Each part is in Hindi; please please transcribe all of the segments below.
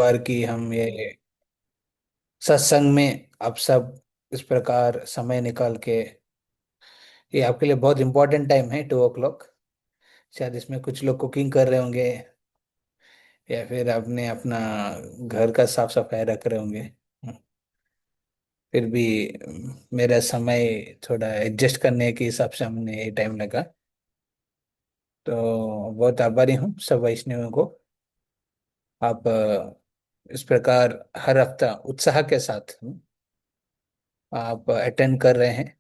बार की हम ये सत्संग में आप सब इस प्रकार समय निकाल के, ये आपके लिए बहुत इंपॉर्टेंट टाइम है 2 o'clock। शायद इसमें कुछ लोग कुकिंग कर रहे होंगे या फिर आपने अपना घर का साफ सफाई रख रहे होंगे। फिर भी मेरा समय थोड़ा एडजस्ट करने के हिसाब से हमने ये टाइम लगा। तो बहुत आभारी हूँ सब वैष्णवों को। आप इस प्रकार हर हफ्ता उत्साह के साथ आप अटेंड कर रहे हैं।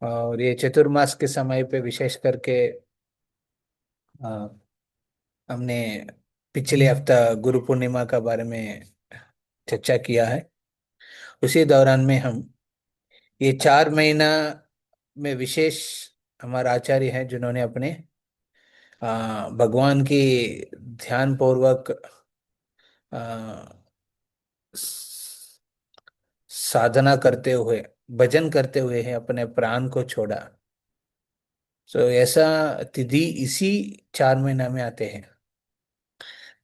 और ये चतुर्मास के समय पे विशेष करके अ, हमने पिछले हफ्ता गुरु पूर्णिमा का बारे में चर्चा किया है। उसी दौरान में हम ये 4 महीना में विशेष हमारा आचार्य हैं जिन्होंने अपने भगवान की ध्यान पूर्वक साधना करते हुए, भजन करते हुए हैं अपने प्राण को छोड़ा। तो ऐसा तिथि इसी 4 महीना में आते हैं,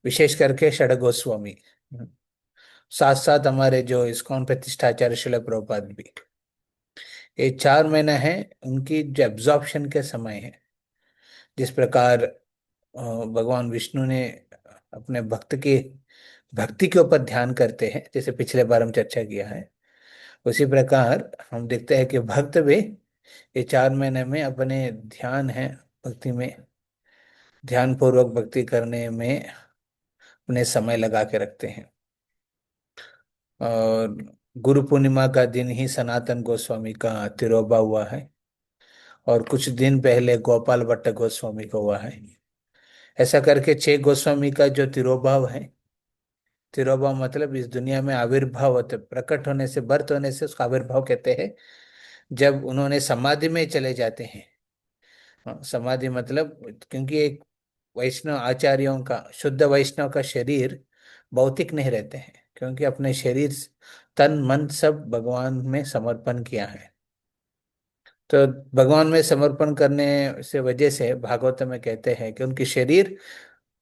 विशेष करके षड गोस्वामी। साथ साथ हमारे जो इस्कॉन प्रतिष्ठाचार्य शिल प्रभुपाद भी। ये 4 महीना है उनकी जो एब्जॉर्प्शन के समय है। जिस प्रकार भगवान विष्णु ने अपने भक्ति के ऊपर ध्यान करते हैं, जैसे पिछले बार हम चर्चा किया है। उसी प्रकार हम देखते हैं कि भक्त भी ये 4 महीने में अपने ध्यान है, भक्ति में ध्यान पूर्वक भक्ति करने में अपने समय लगा के रखते हैं। और गुरु पूर्णिमा का दिन ही सनातन गोस्वामी का तिरोभाव हुआ है। और कुछ दिन पहले गोपाल भट्ट गोस्वामी को हुआ है। ऐसा करके 6 गोस्वामी का जो तिरोभाव है, तिरोभाव मतलब इस दुनिया में आविर्भाव होते, प्रकट होने से, बर्थ होने से उसका आविर्भाव कहते हैं। जब उन्होंने समाधि में चले जाते हैं। हाँ, समाधि मतलब, क्योंकि एक वैष्णव आचार्यों का, शुद्ध वैष्णव का शरीर भौतिक नहीं रहते हैं, क्योंकि अपने शरीर, तन मन सब भगवान में समर्पण किया है। तो भगवान में समर्पण करने से वजह से भागवत में कहते हैं कि उनके शरीर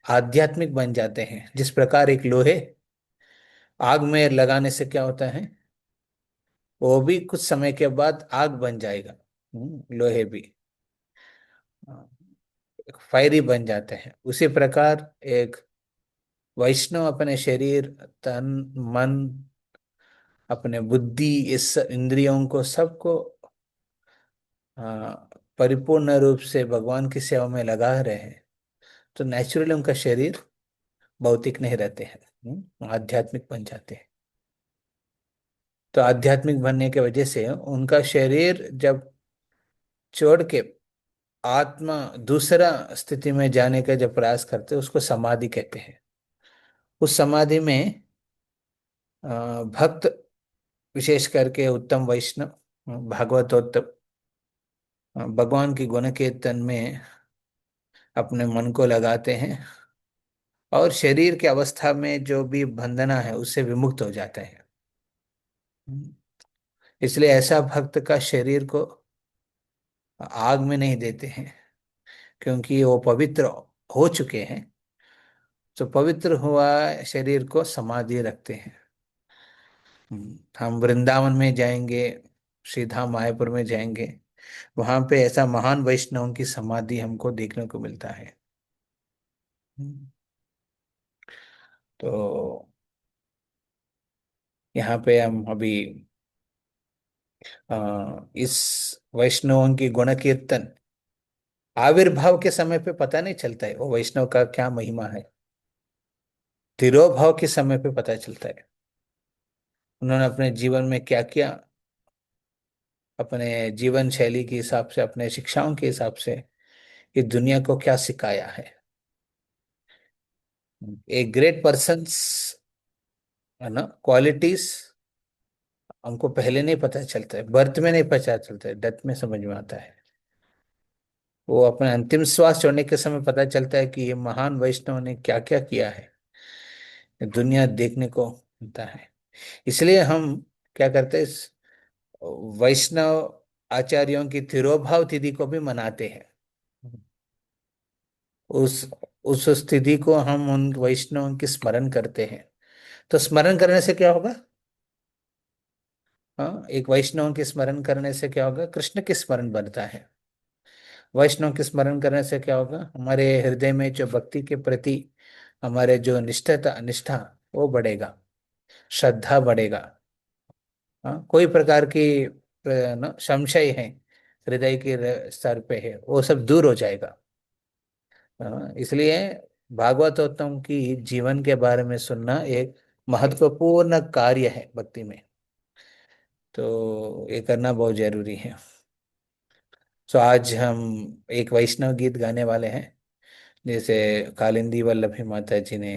आध्यात्मिक बन जाते हैं। जिस प्रकार एक लोहे आग में लगाने से क्या होता है, वो भी कुछ समय के बाद आग बन जाएगा। लोहे भी फायरी बन जाते हैं। उसी प्रकार एक वैष्णव अपने शरीर, तन, मन, अपने बुद्धि, इस इंद्रियों को सबको परिपूर्ण रूप से भगवान की सेवा में लगा रहे हैं। तो नेचुरली उनका शरीर भौतिक नहीं रहते हैं, आध्यात्मिक बन जाते हैं। तो आध्यात्मिक बनने की वजह से उनका शरीर जब छोड़ के आत्मा दूसरा स्थिति में जाने का जब प्रयास करते हैं, उसको समाधि कहते हैं। उस समाधि में भक्त, विशेष करके उत्तम वैष्णव, भागवतोत्तम, भगवान की गुण कीर्तन में अपने मन को लगाते हैं। और शरीर की अवस्था में जो भी बंधना है उससे विमुक्त हो जाते हैं। इसलिए ऐसा भक्त का शरीर को आग में नहीं देते हैं, क्योंकि वो पवित्र हो चुके हैं। तो पवित्र हुआ शरीर को समाधि रखते हैं। हम वृंदावन में जाएंगे, सीधा मायापुर में जाएंगे, वहां पे ऐसा महान वैष्णव की समाधि हमको देखने को मिलता है। हम्म, तो यहाँ पे हम अभी इस वैष्णवों की गुण कीर्तन आविर्भाव के समय पे पता नहीं चलता है वो वैष्णव का क्या महिमा है। तिरोभाव के समय पे पता चलता है उन्होंने अपने जीवन में क्या किया, अपने जीवन शैली के हिसाब से, अपने शिक्षाओं के हिसाब से इस दुनिया को क्या सिखाया है। एक ग्रेट पर्सन्स, है ना, क्वालिटीज हमको पहले नहीं पता चलता है, बर्थ में नहीं पता चलता है, डेथ में समझ में आता है। वो अपने अंतिम श्वास छोड़ने के समय पता चलता है कि ये महान वैष्णव ने क्या क्या किया है, ये दुनिया देखने को मिलता है। इसलिए हम क्या करते हैं, इस वैष्णव आचार्यों की तिरोभाव तिथि को भी मनाते हैं। उस उस स्थिति को हम उन वैष्णव की स्मरण करते हैं। तो स्मरण करने से क्या होगा? हाँ, एक वैष्णव के स्मरण करने से क्या होगा? कृष्ण के स्मरण बनता है। वैष्णव के स्मरण करने से क्या होगा? हमारे हृदय में जो भक्ति के प्रति हमारे जो निष्ठता निष्ठा वो बढ़ेगा, श्रद्धा बढ़ेगा। हाँ, कोई प्रकार की संशय है हृदय के स्तर पे है, वो सब दूर हो जाएगा। हाँ, इसलिए भागवतोत्तम की जीवन के बारे में सुनना एक महत्वपूर्ण कार्य है भक्ति में। तो ये करना बहुत जरूरी है। तो आज हम एक वैष्णव गीत गाने वाले हैं, जैसे कालिंदी वल्लभी माता जी ने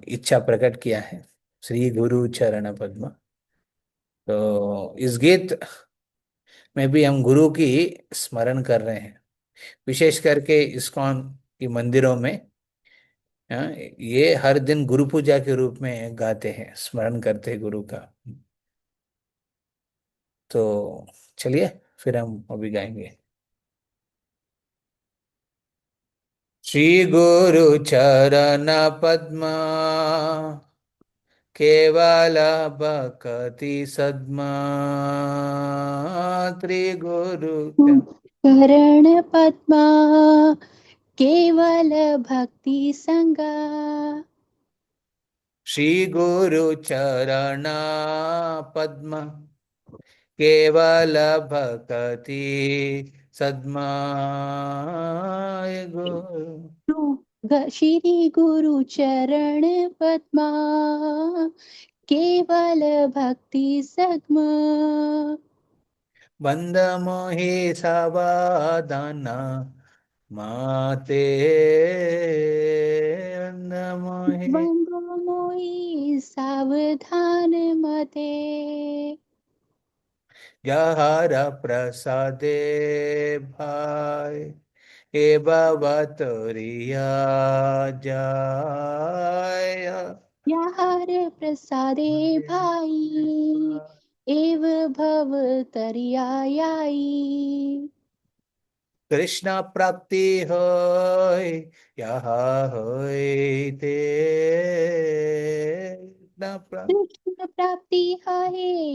इच्छा प्रकट किया है, श्री गुरु चरण पद्म। तो इस गीत में भी हम गुरु की स्मरण कर रहे हैं, विशेष करके इस्कॉन की मंदिरों में। ये हर दिन गुरु पूजा के रूप में गाते हैं, स्मरण करते हैं गुरु का। तो चलिए फिर हम अभी गाएंगे। श्री गुरु चरण पद्मा केवल भक्ति सद्मा त्रिगुरु करण पद्मा केवल भक्ति संगा। श्री गुरु चरण पद्मा केवल भक्ति सद्मा गुरु। श्री गुरु चरण पद्मा केवल भक्ति सगमा। बंद मोहि सावधान माते, बंद मोहि बंदो मोई सावधान मते। यार प्रसादे भाई ए बाबा तोरिया जाय। यार प्रसादे भाई एव भव तरियाई। कृष्ण प्राप्ति होय यहाँ होय ते, कृष्ण कृष्ण प्राप्ति है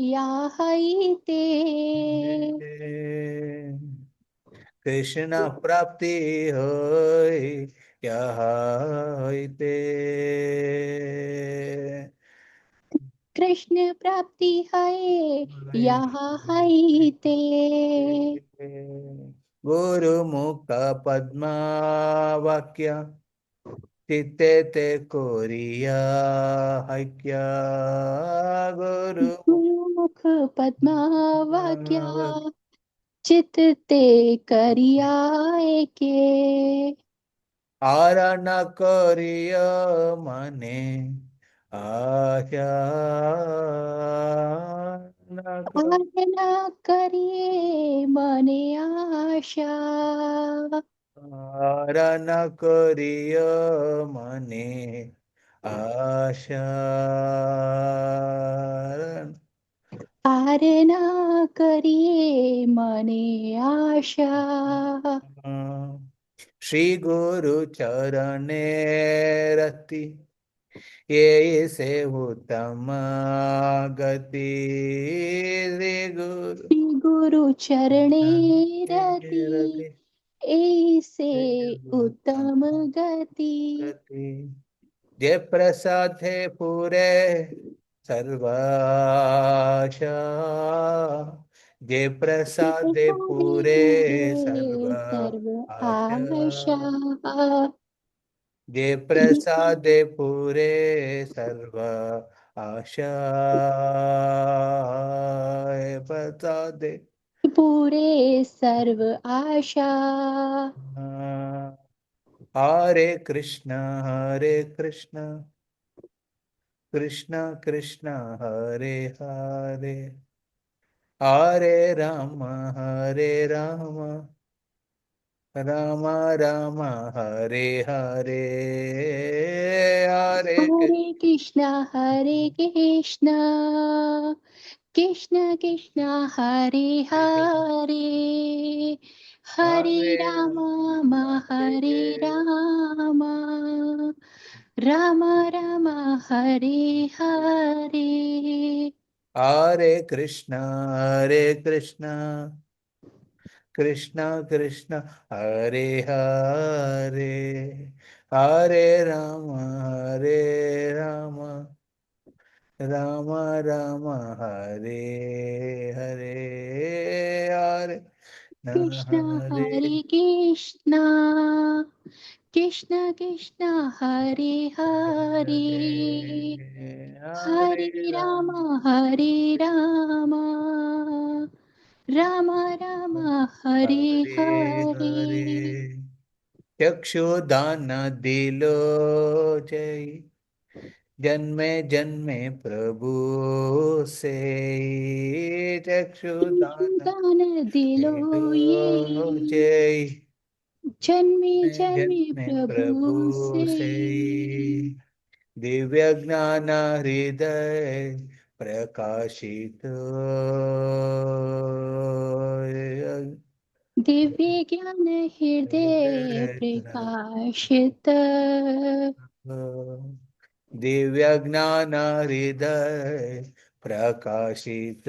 या है ते। कृष्ण प्राप्ति होय यहाँ होय ते। कृष्ण प्राप्ति है यहाँ है ते। गुरु मुख पद्मा वाक्य चित्ते ते कोरिया हक्या, गुरु गुरुमुख पद्मावाक्या चित ते करियाए के। आरण करिय मने आशा, न आजना करिए मने आशा। आरण करिय मने आशा। पार ना करिए मने आशा। श्री गुरु चरणे रति ये से उत्तम गति, श्री गुरु श्री गुरु चरणे रति रति ऐसे उत्तम उत्तम गति। गति। जय प्रसाद है पूरे सर्वाशा, जय प्रसाद है पूरे सर्व सर्व आशा, आशा। जय प्रसाद है पूरे सर्व आशा, प्रसाद पूरे सर्व आशा। Hare Hare Krishna Krishna Krishna Hare Hare, Hare Hare Ram Ram Ram Hare Hare, Hare Hare Hare Krishna Krishna Krishna Hare Hare Hare Hare Rama, Hare Hare Rama, Rama Rama, Hare Hare. Hare Krishna, Hare Krishna, Krishna Krishna, Hare Hare, Hare Rama, Hare Rama, Rama Rama, Hare Hare, Hare Krishna Hare Hare Krishna, Krishna Krishna Hare Hare, Hare Hare Hare Rama. Rama Hare Rama, Rama Rama Hare Hare Hare Hare. चक्षुदान दिलो जय जन्मे जन्मे प्रभु से चक्षुदान दान दिलो दिलो ये जय जन्मे जन्मे जन्मे प्रभु प्रभु से। से दिव्य ज्ञान हृदय प्रकाशित दिव्य ज्ञान हृदय हृदय प्रकाशित। दिव्य ज्ञान हृदय प्रकाशित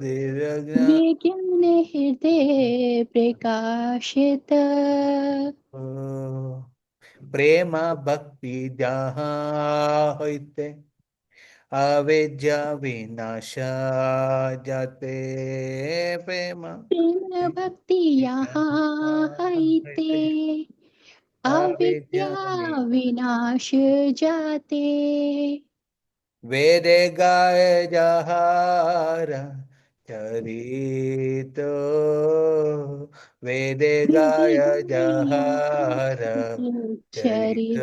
दिव्य ज्ञान दिव्य ज्ञान हृदय प्रकाशित। प्रेम भक्ति जहाँ होते अविद्या विनाश जाते प्रेम प्रेम भक्ति यहाँ होते हैते, अविद्या अविद्या विनाश जाते। वेदे गाय जहारा चरितो वेदे गाय जहार चरितो चरित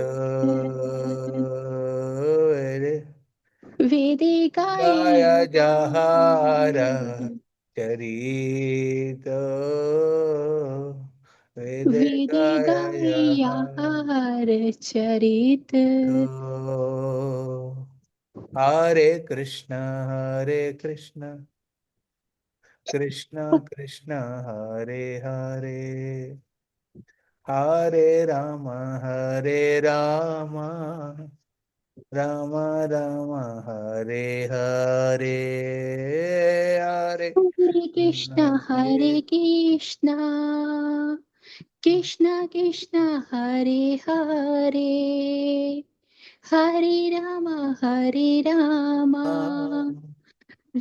वेदे वेदिकाय गाय जहार चरितो वेदे गाय वेदिकाय जहार यार चरित। हरे कृष्ण कृष्ण कृष्ण हरे हरे हरे राम राम राम हरे हरे हरे हरे हरे कृष्ण, कृष्ण कृष्ण हरे हरे, हरे राम हरे राम,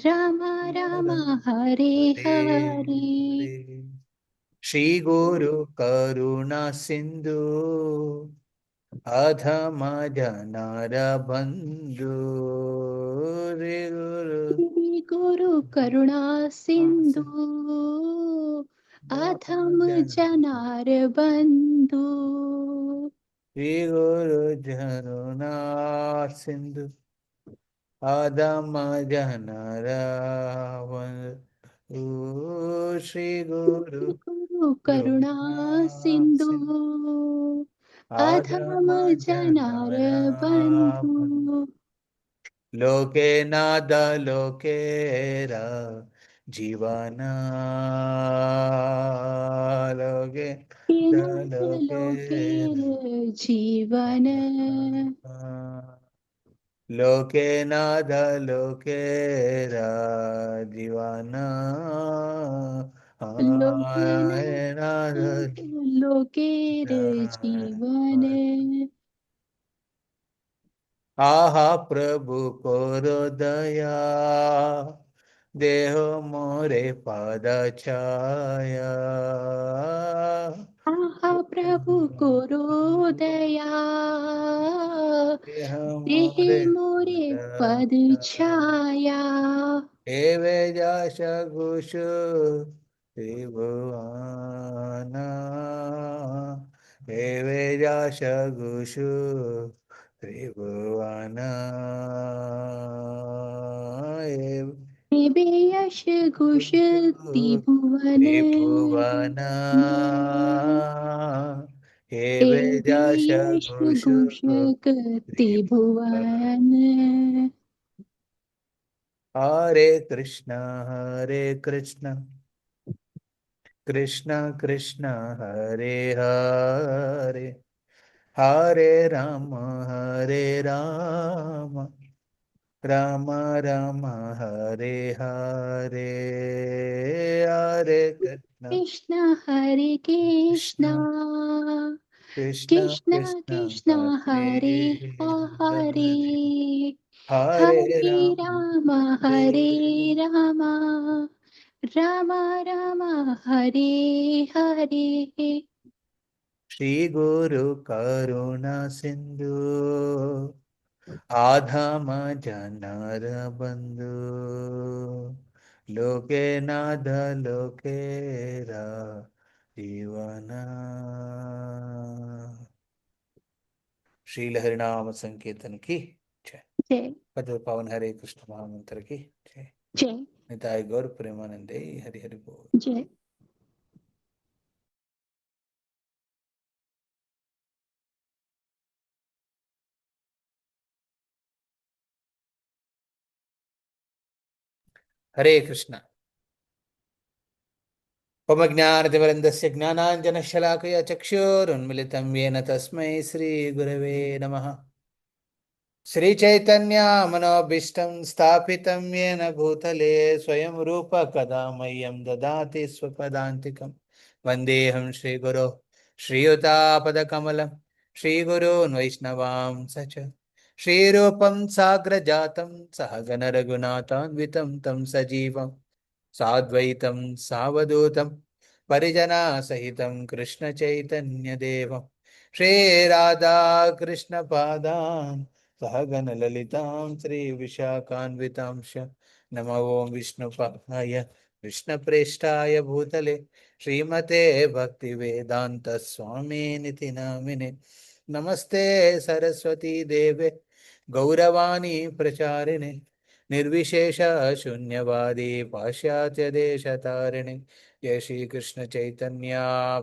राम राम राम हरे हरे हरे। हरे श्री गुरु करुणा सिंधु अधम जनार बंधु रे गुरु श्री गुरु करुणा सिंधु, अधम जनार बंधु। श्री गुरु करुणा सिंधु अधम जनार बंधु श्री गुरु गुरु करुणा करुणा सिंधु, सिंधु अधम अधम जनार जनार बंधु। लोके नाद लोके रा जीवना लोके लोके लोकेर जीवन, लोके नाद लोके रा जीवना लोकेन नाद लोकेर जीवन। आहा प्रभु कोरो दया देह मोरे पाद छाया आहा प्रभु कोरो दया, देह देह मोरे मोरे पाद पद छाया। एवे जाश घुषु त्रिभुवाना एवे जाश घुषु त्रिभुवाना देवे यश घोष त्रिभुवन, त्रिभुवना हे देवे वेदाश यश घोषु घोष त्रिभुवन त्रिभुवन। हरे कृष्ण कृष्ण कृष्ण हरे हरे, हरे राम राम राम हरे हरे, हरे कृष्ण कृष्ण हरे कृष्ण, कृष्ण कृष्ण कृष्ण कृष्ण कृष्ण हरे हरे हरे, हरे, हरे हरे राम हरे हरे। राम, राम राम हरे हरे। श्री गुरु करुणा सिंधु, आधाम जनर बंधु, लोके नाथ लोकेरा जीवना। श्रील हरिनाम संकीर्तन की जय। जय पद पावन हरे कृष्ण महामंत्र की जय। जय निताय गौर प्रेमानंदे, हरि हरि बोल। जय। हरे कृष्ण। उपज्ञानतिवृन्दस्य ज्ञानाञ्जनशलाकया चक्षुरुन्मिलितं येन तस्मै श्रीगुरवे नमः। श्रीचैतन्य मनोभीष्टं स्थापितं येन भूतले स्वयं रूप कदा मह्यं ददाति स्वपदान्तिकं। वन्देऽहं श्रीगुरो श्रीयुतापदकमलं, श्रीगुरून् वैष्णवां स च श्रीरूपं साग्रजातं सहगण रघुनाथान्वितं तं सजीवं साद्वैतं सावधूतं परिजनासहितं कृष्णचैतन्यदेवं श्रीराधा कृष्णपादान् सहगणललितां श्रीविशाखान्वितांश नमो ॐ विष्णुपादाय कृष्णप्रेष्ठाय भूतले श्रीमते भक्तिवेदान्तस्वामिनिति नामिने। नमस्ते सरस्वती देवे गौरवाणी प्रचारिणे, निर्विशेष शून्यवादी पाश्चात्य देशतारिणे। जय श्री कृष्ण चैतन्य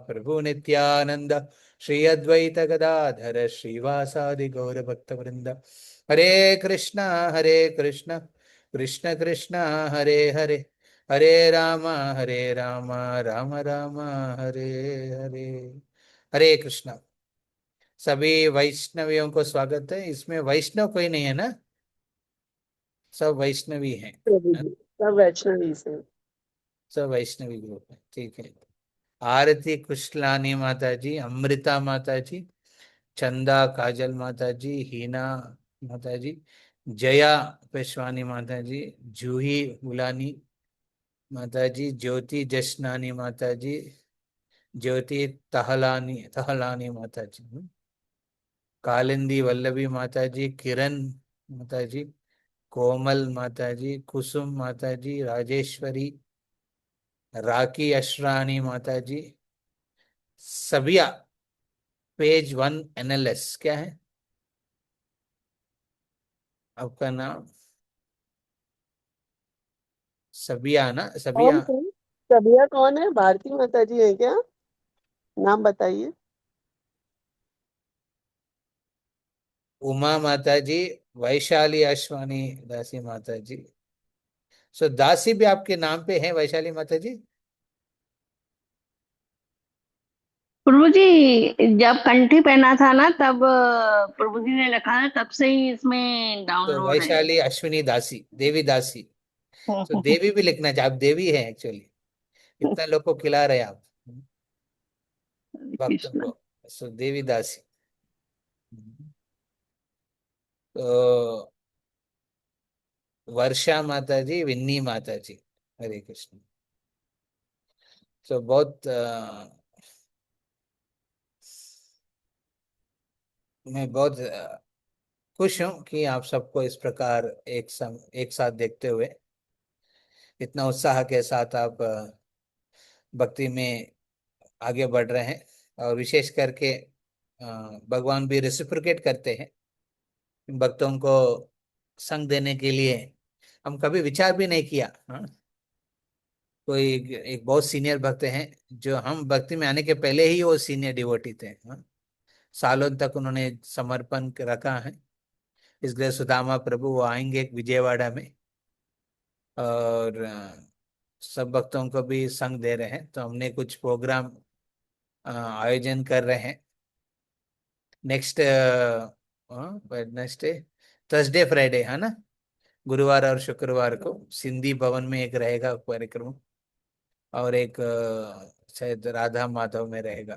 प्रभु नित्यानंद, श्री अद्वैत गदाधर श्रीवासादि गौर भक्तवृंद। हरे कृष्ण कृष्ण कृष्ण हरे हरे, हरे राम राम राम हरे हरे। हरे कृष्ण। सभी वैष्णवियों को स्वागत है। इसमें वैष्णव कोई नहीं है ना, सब वैष्णवी हैं। प्रभु हाँ? जी सब वैष्णवी से। सब वैष्णवी ग्रुप है, ठीक है। आरती कुशलानी माता जी, अमृता माता जी, चंदा काजल माता जी, हीना माता जी, जया पेशवानी माता जी, जूही गुलानी माता जी, ज्योति जशनानी माता जी, ज्योति तहलानी माता जी, कालिंदी वल्लभी माता जी, किरण माता जी, कोमल माता जी, कुसुम माता जी, राजेश्वरी, राकी अशरानी माता जी, सबिया पेज 1 NLS क्या है आपका नाम? सबिया ना, कौन सबिया। थे? सबिया कौन है? भारती माता जी है क्या? नाम बताइए। उमा माता जी, वैशाली अश्वानी दासी माता जी। सो दासी भी आपके नाम पे है वैशाली माता जी? प्रभु जी जब कंठी पहना था ना तब प्रभु जी ने लिखा है, तब से ही इसमें तो डाउनलोड है। वैशाली अश्विनी दासी, देवी दासी। तो देवी भी लिखना चाहिए, आप देवी हैं एक्चुअली, इतना लोग को खिला रहे हैं आप भक्तों कृष्ण। को। सो देवी दासी। तो वर्षा माता जी, विन्नी माता जी। हरे कृष्ण। तो बहुत मैं बहुत खुश हूं कि आप सबको इस प्रकार एक साथ देखते हुए इतना उत्साह के साथ आप भक्ति में आगे बढ़ रहे हैं। और विशेष करके भगवान भी रेसिप्रोकेट करते हैं भक्तों को संग देने के लिए। हम कभी विचार भी नहीं किया। हाँ? कोई एक बहुत सीनियर भक्त हैं, जो हम भक्ति में आने के पहले ही वो सीनियर डिवोटी थे। हाँ? सालों तक उन्होंने समर्पण रखा है। इसलिए सुदामा प्रभु वो आएंगे विजयवाड़ा में, और सब भक्तों को भी संग दे रहे हैं, तो हमने कुछ प्रोग्राम आयोजन कर रहे हैं। नेक्स्ट वेडनेसडे, थर्सडे, फ्राइडे है ना, गुरुवार और शुक्रवार को सिंधी भवन में एक रहेगा कार्यक्रम, और एक शायद राधा माधव में रहेगा।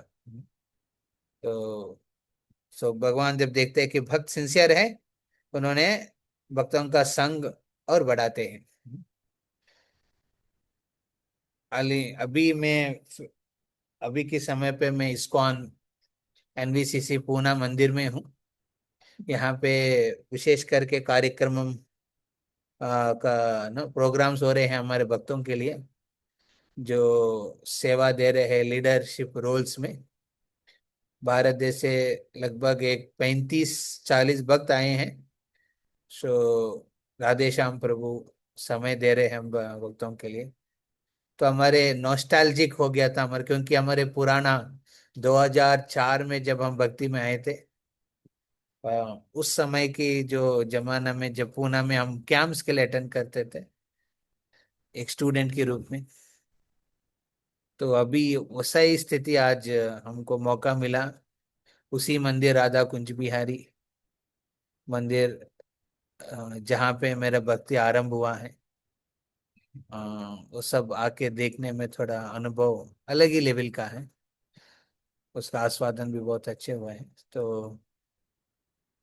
तो सो भगवान जब देखते हैं कि भक्त सिंसियर है, उन्होंने भक्तों का संग और बढ़ाते हैं। अभी मैं, अभी के समय पे मैं इस्कॉन एनवीसीसी पूना मंदिर में हूँ। यहाँ पे विशेष करके कार्यक्रम का ना प्रोग्राम्स हो रहे हैं हमारे भक्तों के लिए, जो सेवा दे रहे हैं लीडरशिप रोल्स में। भारत देश से लगभग एक 35-40 भक्त आए हैं। सो राधे श्याम प्रभु समय दे रहे हैं हम भक्तों के लिए। तो हमारे नॉस्टैल्जिक हो गया था हमारे, क्योंकि हमारे पुराना 2004 में जब हम भक्ति में आए थे, उस समय की जो जमाना में जब पूना में हम कैंप्स के लिए अटेंड करते थे एक स्टूडेंट के रूप में, तो अभी वैसा ही स्थिति आज हमको मौका मिला। उसी मंदिर राधा कुंज बिहारी मंदिर, जहाँ पे मेरा भक्ति आरंभ हुआ है, अ, वो सब आके देखने में थोड़ा अनुभव अलग ही लेवल का है। उसका आस्वादन भी बहुत अच्छे हुए हैं।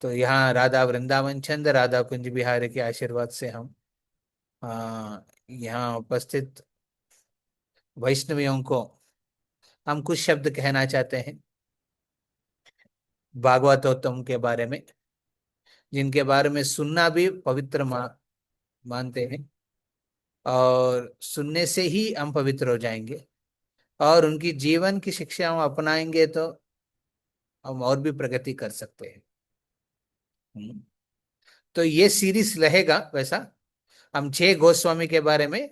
तो यहाँ राधा वृंदावन चंद राधा कुंज बिहारी के आशीर्वाद से हम यहाँ उपस्थित वैष्णवियों को हम कुछ शब्द कहना चाहते हैं भागवतोत्तम के बारे में, जिनके बारे में सुनना भी पवित्र मानते हैं, और सुनने से ही हम पवित्र हो जाएंगे, और उनकी जीवन की शिक्षा हम अपनाएंगे तो हम और भी प्रगति कर सकते हैं। हम्म। तो ये सीरीज रहेगा वैसा, हम 6 गोस्वामी के बारे में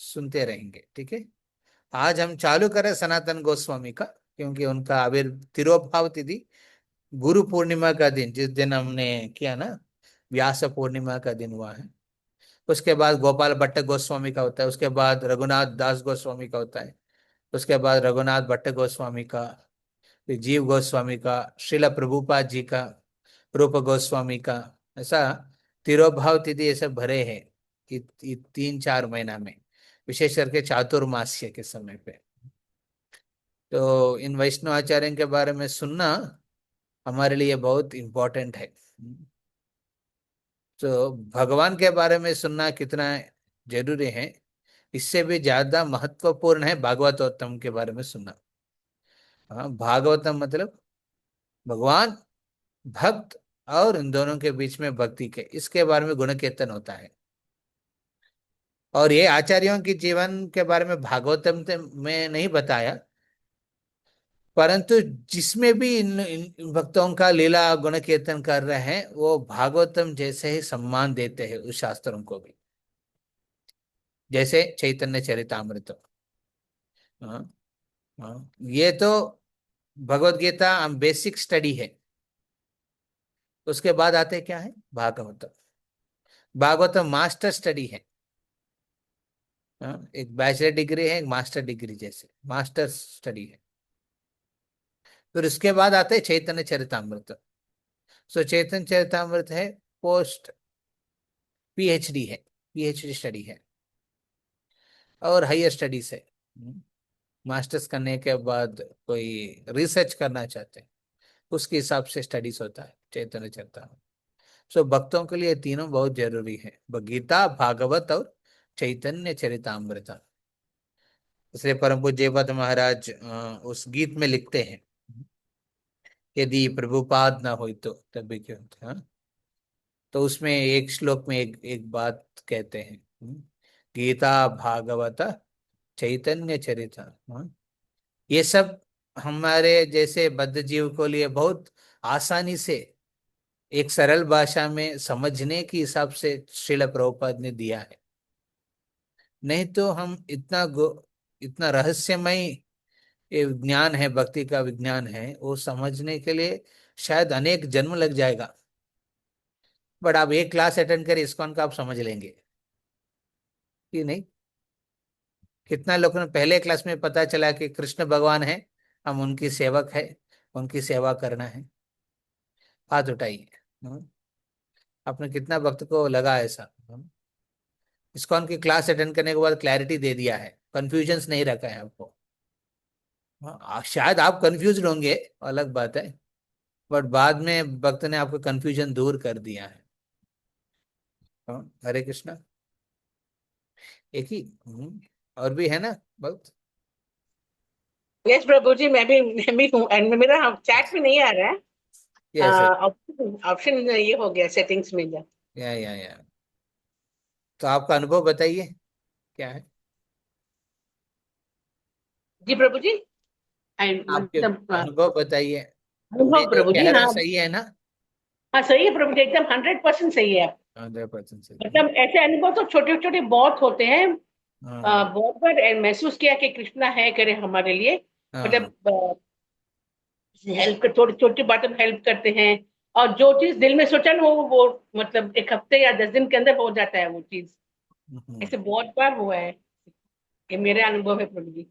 सुनते रहेंगे, ठीक है। आज हम चालू करें सनातन गोस्वामी का, क्योंकि उनका तिरोभाव तिथि गुरु पूर्णिमा का दिन, जिस दिन हमने किया ना, व्यास पूर्णिमा का दिन हुआ है। उसके बाद गोपाल भट्ट गोस्वामी का होता है, उसके बाद रघुनाथ दास गोस्वामी का होता है, उसके बाद रघुनाथ भट्ट गोस्वामी का, फिर जीव गोस्वामी का, श्रील प्रभुपाद जी का, रूप गोस्वामी का, ऐसा तिरोभाव तिथि ऐसे भरे हैं 3-4 महीना में, विशेष करके चातुर्मास्य के समय पे। तो इन वैष्णव आचार्यों के बारे में सुनना हमारे लिए बहुत इम्पोर्टेंट है। तो भगवान के बारे में सुनना कितना जरूरी है, इससे भी ज्यादा महत्वपूर्ण है भागवतोत्तम के बारे में सुनना। हाँ, भागवतम मतलब भगवान, भक्त, और इन दोनों के बीच में भक्ति के, इसके बारे में गुण कीर्तन होता है। और ये आचार्यों के जीवन के बारे में भागवतम में नहीं बताया, परंतु जिसमें भी इन भक्तों का लीला गुण कीर्तन कर रहे हैं, वो भागवतम जैसे ही सम्मान देते हैं उस शास्त्रों को भी, जैसे चैतन्य चरितामृत। हाँ, हाँ, ये तो भगवत गीता हम बेसिक स्टडी है। उसके बाद आते क्या है भागवतम। भागवतम मास्टर स्टडी है। हाँ, एक बैचलर डिग्री है, एक मास्टर डिग्री, जैसे मास्टर स्टडी है। फिर उसके बाद आते हैं चैतन्य चरितामृत। सो चैतन्य चरितामृत है पोस्ट पीएचडी है, पीएचडी स्टडी है, और हायर स्टडीज है। मास्टर्स करने के बाद कोई रिसर्च करना चाहते हैं, उसके हिसाब से स्टडीज होता है चैतन्य चरितामृत। सो भक्तों के लिए तीनों बहुत जरूरी है, गीता, भागवत और चैतन्य चरितामृत। इसलिए परम पूज्य जयपद महाराज उस गीत में लिखते हैं, यदि प्रभुपाद ना हो तो तभी क्यों होते, हाँ। तो उसमें एक श्लोक में एक एक बात कहते हैं, गीता, भागवत, चैतन्य चरिता, हाँ। ये सब हमारे जैसे बद्ध जीव को लिए बहुत आसानी से एक सरल भाषा में समझने के हिसाब से श्रील प्रभुपाद ने दिया है। नहीं तो हम इतना रहस्यमय ये विज्ञान है, भक्ति का विज्ञान है, वो समझने के लिए शायद अनेक जन्म लग जाएगा। बट आप एक क्लास अटेंड करें इस्कॉन का, आप समझ लेंगे कि नहीं। कितना लोगों ने पहले क्लास में पता चला कि कृष्ण भगवान है, हम उनकी सेवक है, उनकी सेवा करना है? हाथ उठाइए। हम्म, आपने कितना वक्त को लगा ऐसा? इस्कॉन की क्लास अटेंड करने के बाद क्लैरिटी दे दिया है, कंफ्यूजन्स नहीं रखा है आपको। हाँ, शायद आप कंफ्यूज होंगे, अलग बात है, बट बाद में भक्त ने आपका कंफ्यूजन दूर कर दिया है। हाँ, हरे कृष्णा। एक ही और भी है ना भक्त? यस प्रभु जी, मैं भी हूँ, एंड मेरा चैट में नहीं आ रहा यस। है। ऑप्शन ये हो गया सेटिंग्स में जा। या तो आपका अनुभव बताइए, क्या है जी प्रभु जी। आपके मतलब अनुभव बताइए। मैं अनुभव जो प्रभु जी, कह रहा हाँ। हूँ सही है ना? हाँ सही है प्रभु जी, एकदम 100% सही है। 100% सही है। मतलब ऐसे अनुभव तो छोटे छोटे बहुत होते हैं। हाँ बहुत बार महसूस किया कि कृष्णा है करे हमारे लिए। हाँ। मतलब हेल्प कर, थोड़ी छोटी बातों में हेल्प करते हैं। और जो चीज दिल में सोचा ना, वो मतलब एक हफ्ते या 10 दिन के अंदर हो जाता है वो चीज। हम्म। ऐसे बहुत बार हुआ है। ये मेरे अनुभव है प्रभु जी।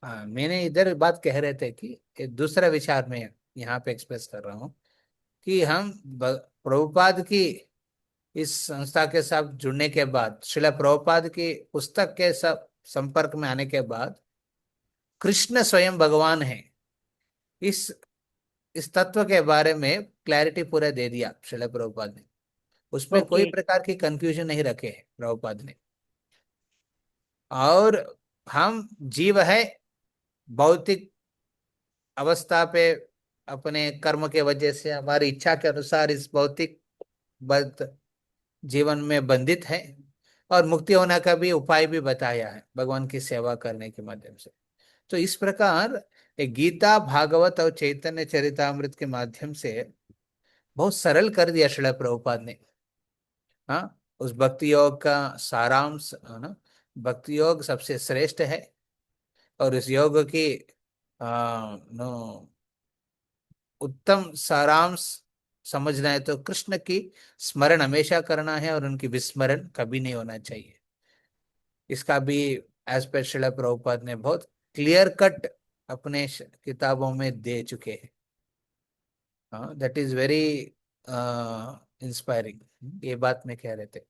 हाँ, मैंने इधर बात कह रहे थे कि एक दूसरा विचार में यहाँ पे एक्सप्रेस कर रहा हूँ कि हम प्रभुपाद की इस संस्था के साथ जुड़ने के बाद, श्रीला प्रभुपाद की पुस्तक के सब संपर्क में आने के बाद, कृष्ण स्वयं भगवान है, इस इस तत्व के बारे में क्लैरिटी पूरा दे दिया श्रीला प्रभुपाद ने। उसमें कोई ओके। प्रकार की कंफ्यूजन नहीं रखे है प्रभुपाद ने। और हम जीव है, भौतिक अवस्था पे अपने कर्म के वजह से हमारी इच्छा के अनुसार इस भौतिक बद्ध जीवन में बंधित है, और मुक्ति होने का भी उपाय भी बताया है भगवान की सेवा करने के माध्यम से। तो इस प्रकार एक गीता, भागवत और चैतन्य चरितामृत के माध्यम से बहुत सरल कर दिया श्रील प्रभुपाद ने। हाँ, उस भक्ति योग का सारांश है ना, भक्ति योग सबसे श्रेष्ठ है। और इस योग की नो उत्तम सारांश समझना है तो कृष्ण की स्मरण हमेशा करना है, और उनकी विस्मरण कभी नहीं होना चाहिए। इसका भी एज पर श्रील प्रभुपाद ने बहुत क्लियर कट अपने किताबों में दे चुके हैं। हाँ, दैट इज वेरी इंस्पायरिंग, ये बात मैं कह रहे थे।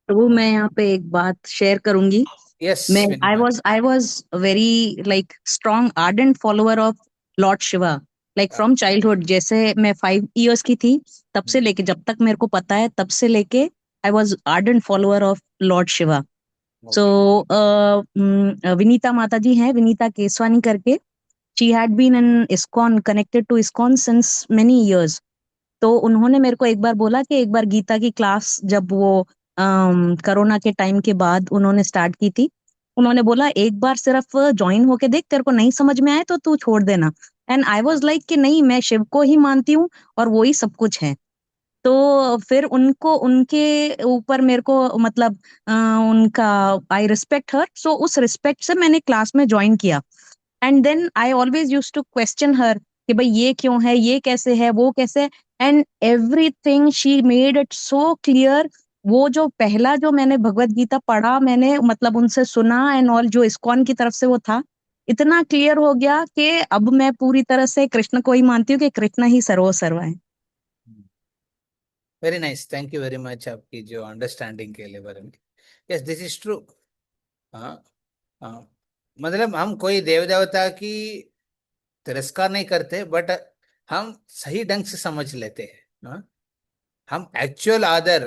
प्रभु मैं यहाँ पे एक बात शेयर करूंगी। यस मैं Vinima. I was very like strong ardent follower of lord Shiva, like from childhood. जैसे मैं 5 years की थी तब से लेके जब तक मेरे को पता है तब से लेके I was ardent follower of lord Shiva. So okay. Vinita माता जी हैं, विनीता केसवानी करके। She had been in ISKCON, connected to ISKCON since many years। तो उन्होंने मेरे को एक बार बोला कि एक बार गीता की क्लास जब वो कोरोना के टाइम के बाद उन्होंने स्टार्ट की थी, उन्होंने बोला एक बार सिर्फ ज्वाइन होके देख, तेरे को नहीं समझ में आए तो तू छोड़ देना। एंड आई वाज लाइक कि नहीं, मैं शिव को ही मानती हूँ और वो ही सब कुछ है। तो फिर उनको, उनके ऊपर मेरे को मतलब उनका, आई रिस्पेक्ट हर, सो उस रिस्पेक्ट से मैंने क्लास में ज्वाइन किया। And then I always use to question her कि भाई ये क्यों है, ये कैसे है, वो कैसे है। And everything she made it so clear. वो जो पहला जो मैंने भगवत गीता पढ़ा, मैंने मतलब उनसे सुना एंड ऑल, जो इस्कॉन की तरफ से वो था, इतना क्लियर हो गया कि अब मैं पूरी तरह से कृष्ण को ही मानती हूँ कि कृष्ण ही सर्वो सर्वा है। Very nice, thank you very much आपकी जो अंडरस्टैंडिंग के लिए बारे में। Yes, this is true. हाँ हाँ, मतलब हम कोई देव देवता की तिरस्कार नहीं करते, बट हम सही ढंग से समझ लेते हैं। हाँ, हम एक्चुअल आदर,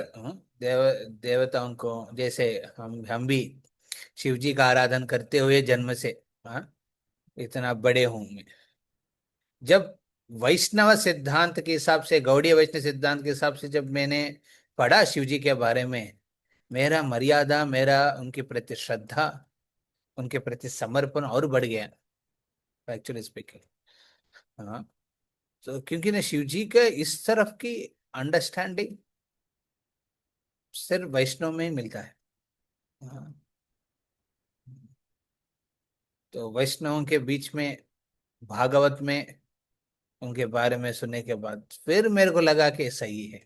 देव देवताओं को, जैसे हम भी शिव जी का आराधन करते हुए जन्म से, हाँ, इतना बड़े हूं मैं। जब वैष्णव सिद्धांत के हिसाब से, गौड़ीय वैष्णव सिद्धांत के हिसाब से जब मैंने पढ़ा शिव जी के बारे में, मेरा मर्यादा, मेरा उनके प्रति श्रद्धा, उनके प्रति समर्पण और बढ़ गया, एक्चुअली स्पीकिंग। हाँ, तो क्योंकि ना शिव जी के इस तरफ की अंडरस्टैंडिंग सिर्फ वैष्णव में ही मिलता है। हाँ, तो वैष्णवों के बीच में, भागवत में उनके बारे में सुनने के बाद फिर मेरे को लगा कि सही है।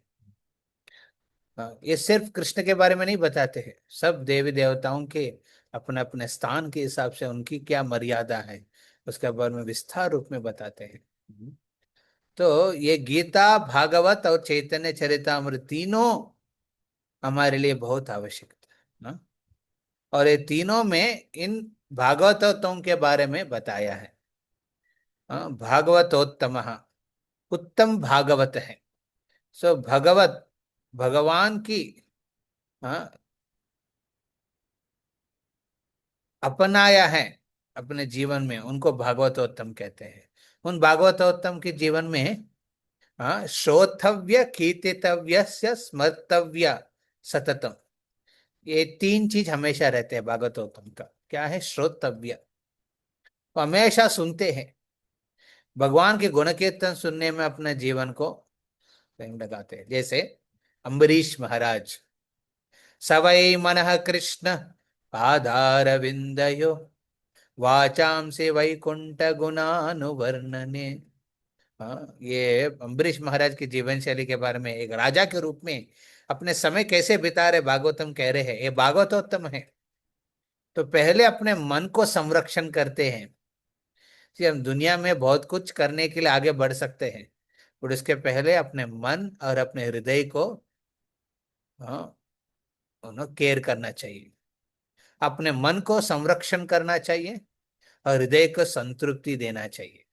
हाँ, ये सिर्फ कृष्ण के बारे में नहीं बताते हैं, सब देवी देवताओं के अपने अपने स्थान के हिसाब से उनकी क्या मर्यादा है उसके बारे में विस्तार रूप में बताते हैं। तो ये गीता, भागवत और चैतन्य चरितामृत तीनों हमारे लिए बहुत आवश्यक है ना? और ये तीनों में इन भागवतों के बारे में बताया है। भागवतोत्तम, उत्तम भागवत है। सो भगवत, भगवान की, हाँ, अपनाया है अपने जीवन में, उनको भागवतोत्तम कहते हैं। उन भागवतोत्तम के जीवन में, हाँ, श्रोतव्य, कीर्तितव्य, स्मर्तव्य सततम, ये तीन चीज हमेशा रहते हैं भागवतोत्तम का। क्या है? श्रोतव्य, वो हमेशा सुनते हैं, भगवान के गुण कीर्तन सुनने में अपने जीवन को टाइम लगाते हैं। जैसे अम्बरीश महाराज, सवै मनः कृष्ण पादारविंदयो वाचांसि वैकुंठ गुणानुवर्णने। हाँ, ये अम्बरीश महाराज की जीवन शैली के बारे में, एक राजा के रूप में अपने समय कैसे बिता रहे भागवतम कह रहे हैं, ये भागवतोत्तम है। तो पहले अपने मन को संरक्षण करते हैं कि हम दुनिया में बहुत कुछ करने के लिए आगे बढ़ सकते हैं, और इसके पहले अपने मन और अपने हृदय को, हाँ, केयर करना चाहिए। अपने मन को संरक्षण करना चाहिए और हृदय को संतृप्ति देना चाहिए।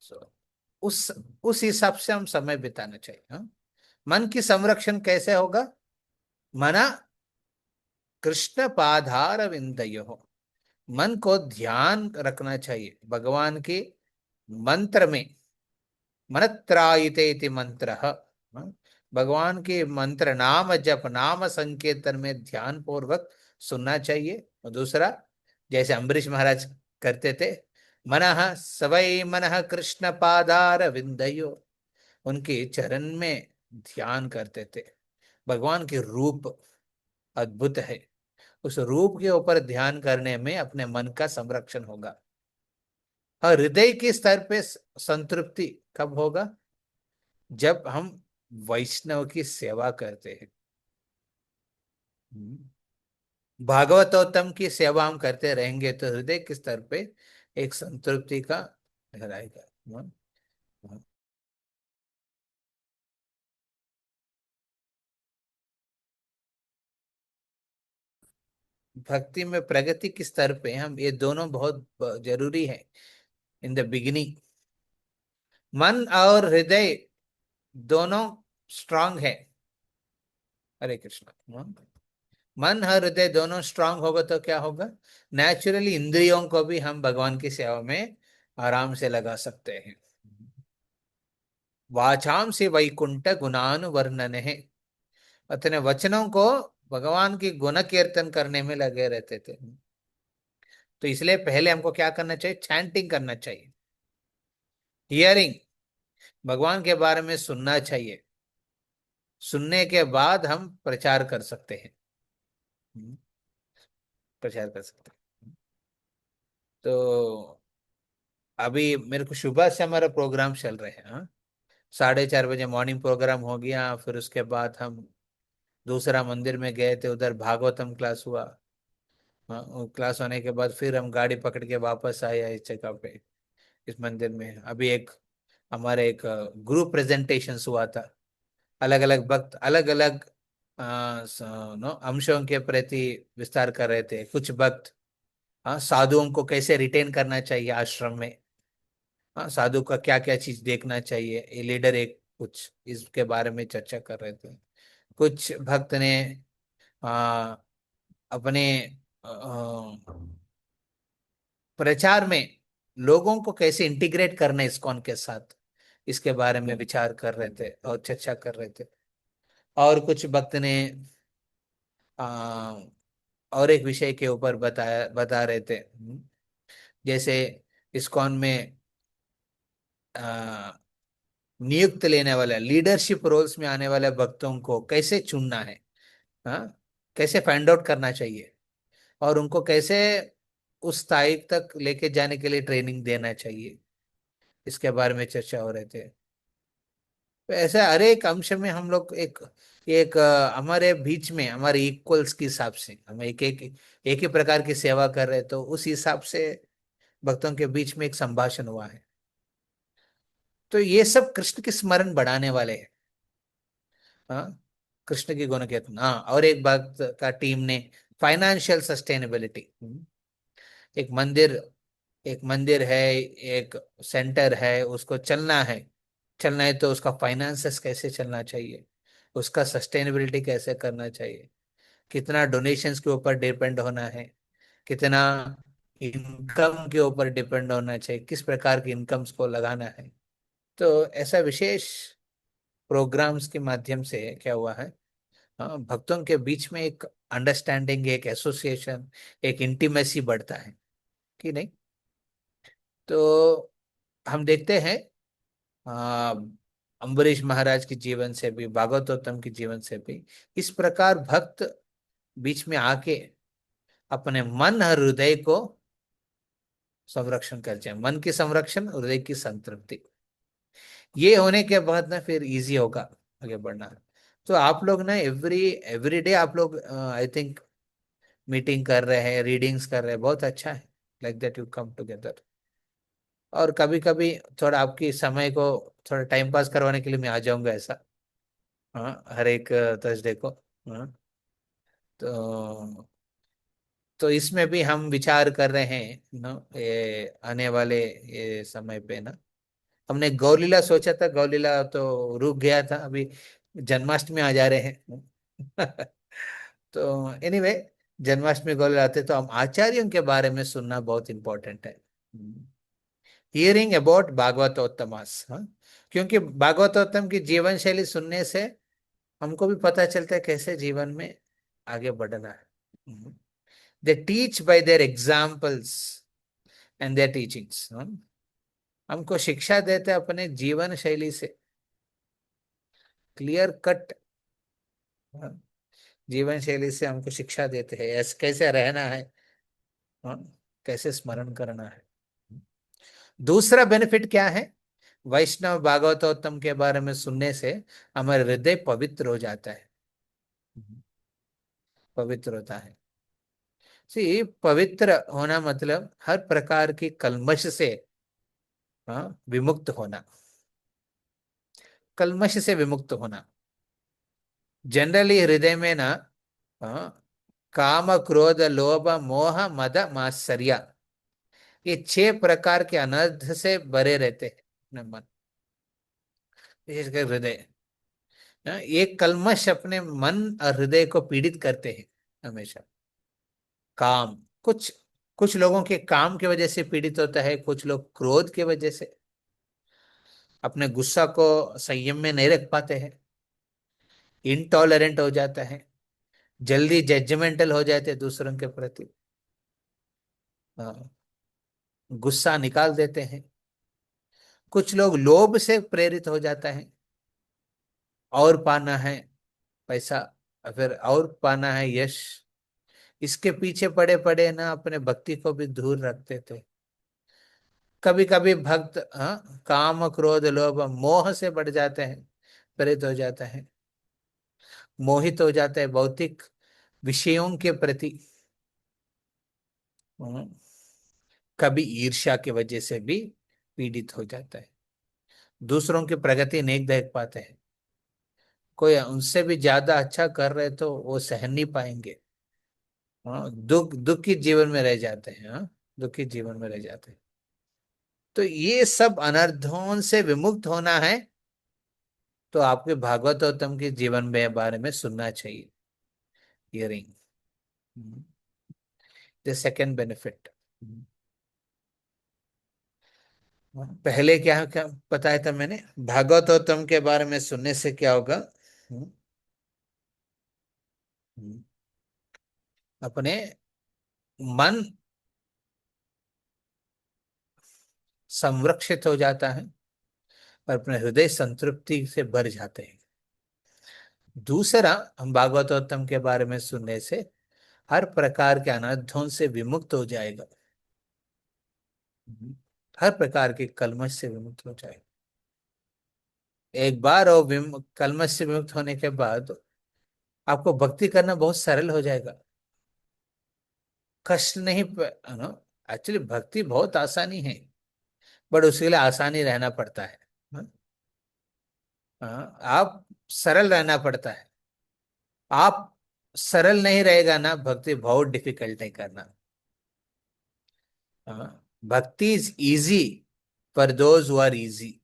So, उस हिसाब से हम समय बिताना चाहिए। हाँ? मन की संरक्षण कैसे होगा? मना कृष्ण पादार विंदयो, मन को ध्यान रखना चाहिए भगवान के मंत्र में। मनत्रायिते इति मंत्र, भगवान के मंत्र, नाम जप, नाम संकीर्तन में ध्यान पूर्वक सुनना चाहिए। और दूसरा, जैसे अम्बरीश महाराज करते थे, मनः सवै मनः कृष्ण पादार विंदयो, उनके चरण में ध्यान करते थे। भगवान के रूप अद्भुत है, उस रूप के ऊपर ध्यान करने में अपने मन का संरक्षण होगा। और हृदय के स्तर पे संतृप्ति कब होगा? जब हम वैष्णव की सेवा करते हैं। भागवतोत्तम की सेवा हम करते रहेंगे तो हृदय के स्तर पे एक संतृप्ति का लहराएगा। भक्ति में प्रगति के स्तर पे हम, ये दोनों बहुत जरूरी है। इन द बिगिनिंग मन और हृदय दोनों स्ट्रांग है। हरे कृष्ण। मन और हृदय दोनों स्ट्रांग होगा तो क्या होगा? नेचुरली इंद्रियों को भी हम भगवान की सेवा में आराम से लगा सकते हैं। वाचाम से वैकुंठ गुणानुवर्णन है, अपने वचनों को भगवान की गुण कीर्तन करने में लगे रहते थे। तो इसलिए पहले हमको क्या करना चाहिए? चैंटिंग करना चाहिए, हियरिंग, भगवान के बारे में सुनना चाहिए। सुनने के बाद हम प्रचार कर सकते हैं, प्रचार कर सकते हैं। तो अभी मेरे को सुबह से हमारा प्रोग्राम चल रहे हैं। हाँ, 4:30 बजे मॉर्निंग प्रोग्राम हो गया, फिर उसके बाद हम दूसरा मंदिर में गए थे, उधर भागवतम क्लास हुआ। हाँ, वो क्लास होने के बाद फिर हम गाड़ी पकड़ के वापस आए इस जगह पे, इस मंदिर में। अभी एक हमारे एक ग्रुप प्रेजेंटेशन हुआ था। अलग अलग भक्त अलग अलग अंशों के प्रति विस्तार कर रहे थे। कुछ भक्त, हाँ, साधुओं को कैसे रिटेन करना चाहिए आश्रम में, हाँ, साधु का क्या क्या चीज देखना चाहिए, ये लीडर एक कुछ इसके बारे में चर्चा कर रहे थे। कुछ भक्त ने आ, अपने प्रचार में लोगों को कैसे इंटीग्रेट करना है इस्कॉन के साथ, इसके बारे में विचार कर रहे थे और चर्चा कर रहे थे। और कुछ भक्त ने आ, और एक विषय के ऊपर बता रहे थे। जैसे इस्कॉन में नियुक्त लेने वाले लीडरशिप रोल्स में आने वाले भक्तों को कैसे चुनना है, हाँ, कैसे फाइंड आउट करना चाहिए, और उनको कैसे उस स्थायी तक लेके जाने के लिए ट्रेनिंग देना चाहिए, इसके बारे में चर्चा हो रहे थे। तो ऐसे हर एक अंश में हम लोग एक एक हमारे बीच में हमारे इक्वल्स के हिसाब से हम एक ही प्रकार की सेवा कर रहे हैं, तो उस हिसाब से भक्तों के बीच में एक संभाषण हुआ है। तो ये सब कृष्ण की स्मरण बढ़ाने वाले हैं। हाँ, कृष्ण की गुण कीर्तन। हाँ, और एक बात का टीम ने फाइनेंशियल सस्टेनेबिलिटी। एक मंदिर एक मंदिर है, एक सेंटर है, उसको चलना है तो उसका फाइनेंसेस कैसे चलना चाहिए, उसका सस्टेनेबिलिटी कैसे करना चाहिए, कितना डोनेशंस के ऊपर डिपेंड होना है, कितना इनकम के ऊपर डिपेंड होना चाहिए, किस प्रकार की इनकम्स को लगाना है। तो ऐसा विशेष प्रोग्राम्स के माध्यम से क्या हुआ है, भक्तों के बीच में एक अंडरस्टैंडिंग, एक एसोसिएशन, एक इंटीमेसी बढ़ता है कि नहीं। तो हम देखते हैं आ, अम्बरीश महाराज के जीवन से भी, भागवतोत्तम के जीवन से भी इस प्रकार भक्त बीच में आके अपने मन और हृदय को संरक्षण करते हैं। मन की संरक्षण, हृदय की संतृप्ति, ये होने के बाद ना फिर इजी होगा आगे बढ़ना। तो आप लोग ना एवरी डे आप लोग आई थिंक मीटिंग कर रहे हैं, रीडिंग्स कर रहे हैं, बहुत अच्छा है। Like that you come together. और कभी कभी थोड़ा आपकी समय को थोड़ा टाइम पास करवाने के लिए मैं आ जाऊंगा ऐसा। हाँ, हर एक थर्सडे को। हाँ, तो इसमें भी हम विचार कर रहे हैं ना, ये आने वाले ये समय पे ना, हमने गौलीला सोचा था, गौलीला तो रुक गया था, अभी जन्माष्टमी आ जा रहे हैं। तो एनीवे, जन्माष्टमी गौलीला आते तो हम आचार्यों के बारे में सुनना बहुत इंपॉर्टेंट है। हियरिंग अबाउट भागवतोत्तमास। हाँ, क्योंकि भागवतोत्तम की जीवन शैली सुनने से हमको भी पता चलता है कैसे जीवन में आगे बढ़ना है। They teach by their examples and their teachings. हमको शिक्षा देते हैं अपने जीवन शैली से, क्लियर कट जीवन शैली से हमको शिक्षा देते हैं ऐसे कैसे रहना है। हाँ, कैसे स्मरण करना है। दूसरा बेनिफिट क्या है, वैष्णव भागवतोत्तम के बारे में सुनने से हमारा हृदय पवित्र हो जाता है। पवित्र होता है। सी, पवित्र होना मतलब हर प्रकार की कल्मश से विमुक्त होना। कल्मश से विमुक्त होना। जनरली हृदय में ना काम, क्रोध, लोभ, मोह, मद, मात्सर्य, ये 6 प्रकार के अनर्थ से भरे रहते हैं अपने मन, विशेषकर हृदय। ये कल्मश अपने मन और हृदय को पीड़ित करते हैं हमेशा। काम, कुछ कुछ लोगों के काम की वजह से पीड़ित होता है, कुछ लोग क्रोध की वजह से अपने गुस्सा को संयम में नहीं रख पाते हैं, इनटॉलरेंट हो जाता है, जल्दी जजमेंटल हो जाते हैं दूसरों के प्रति, हाँ, गुस्सा निकाल देते हैं। कुछ लोग लोभ से प्रेरित हो जाता है, और पाना है पैसा, फिर और पाना है यश, इसके पीछे पड़े पड़े ना अपने भक्ति को भी दूर रखते थे। कभी कभी भक्त काम, क्रोध, लोभ, मोह से बढ़ जाते हैं, प्रेरित हो जाता है, मोहित हो जाता है भौतिक विषयों के प्रति। हाँ, कभी ईर्ष्या की वजह से भी पीड़ित हो जाता है, दूसरों की प्रगति नहीं देख पाते हैं, कोई उनसे भी ज्यादा अच्छा कर रहे तो वो सहन नहीं पाएंगे। हाँ, दुखी जीवन में रह जाते हैं। हाँ, दुखी जीवन में रह जाते हैं। तो ये सब अनर्थों से विमुक्त होना है, तो आपके भागवतोत्तम के जीवन में बारे में सुनना चाहिए। Hearing the second benefit. पहले क्या क्या बताया था मैंने, भागवतोत्तम के बारे में सुनने से क्या होगा, हम्म, हम्म, अपने मन संरक्षित हो जाता है और अपने हृदय संतृप्ति से भर जाते हैं। दूसरा, हम भागवतोत्तम के बारे में सुनने से हर प्रकार के अनर्थों से विमुक्त हो जाएगा। हर प्रकार के कलमश से विमुक्त हो जाएगा। एक बार वो कलमश से विमुक्त होने के बाद आपको भक्ति करना बहुत सरल हो जाएगा, कष्ट नहीं। एक्चुअली भक्ति बहुत आसानी है, बट उसके लिए आसानी रहना पड़ता है। हाँ? आप सरल रहना पड़ता है। आप सरल नहीं रहेगा ना, भक्ति बहुत डिफिकल्ट है करना। Bhakti is easy for those who are easy,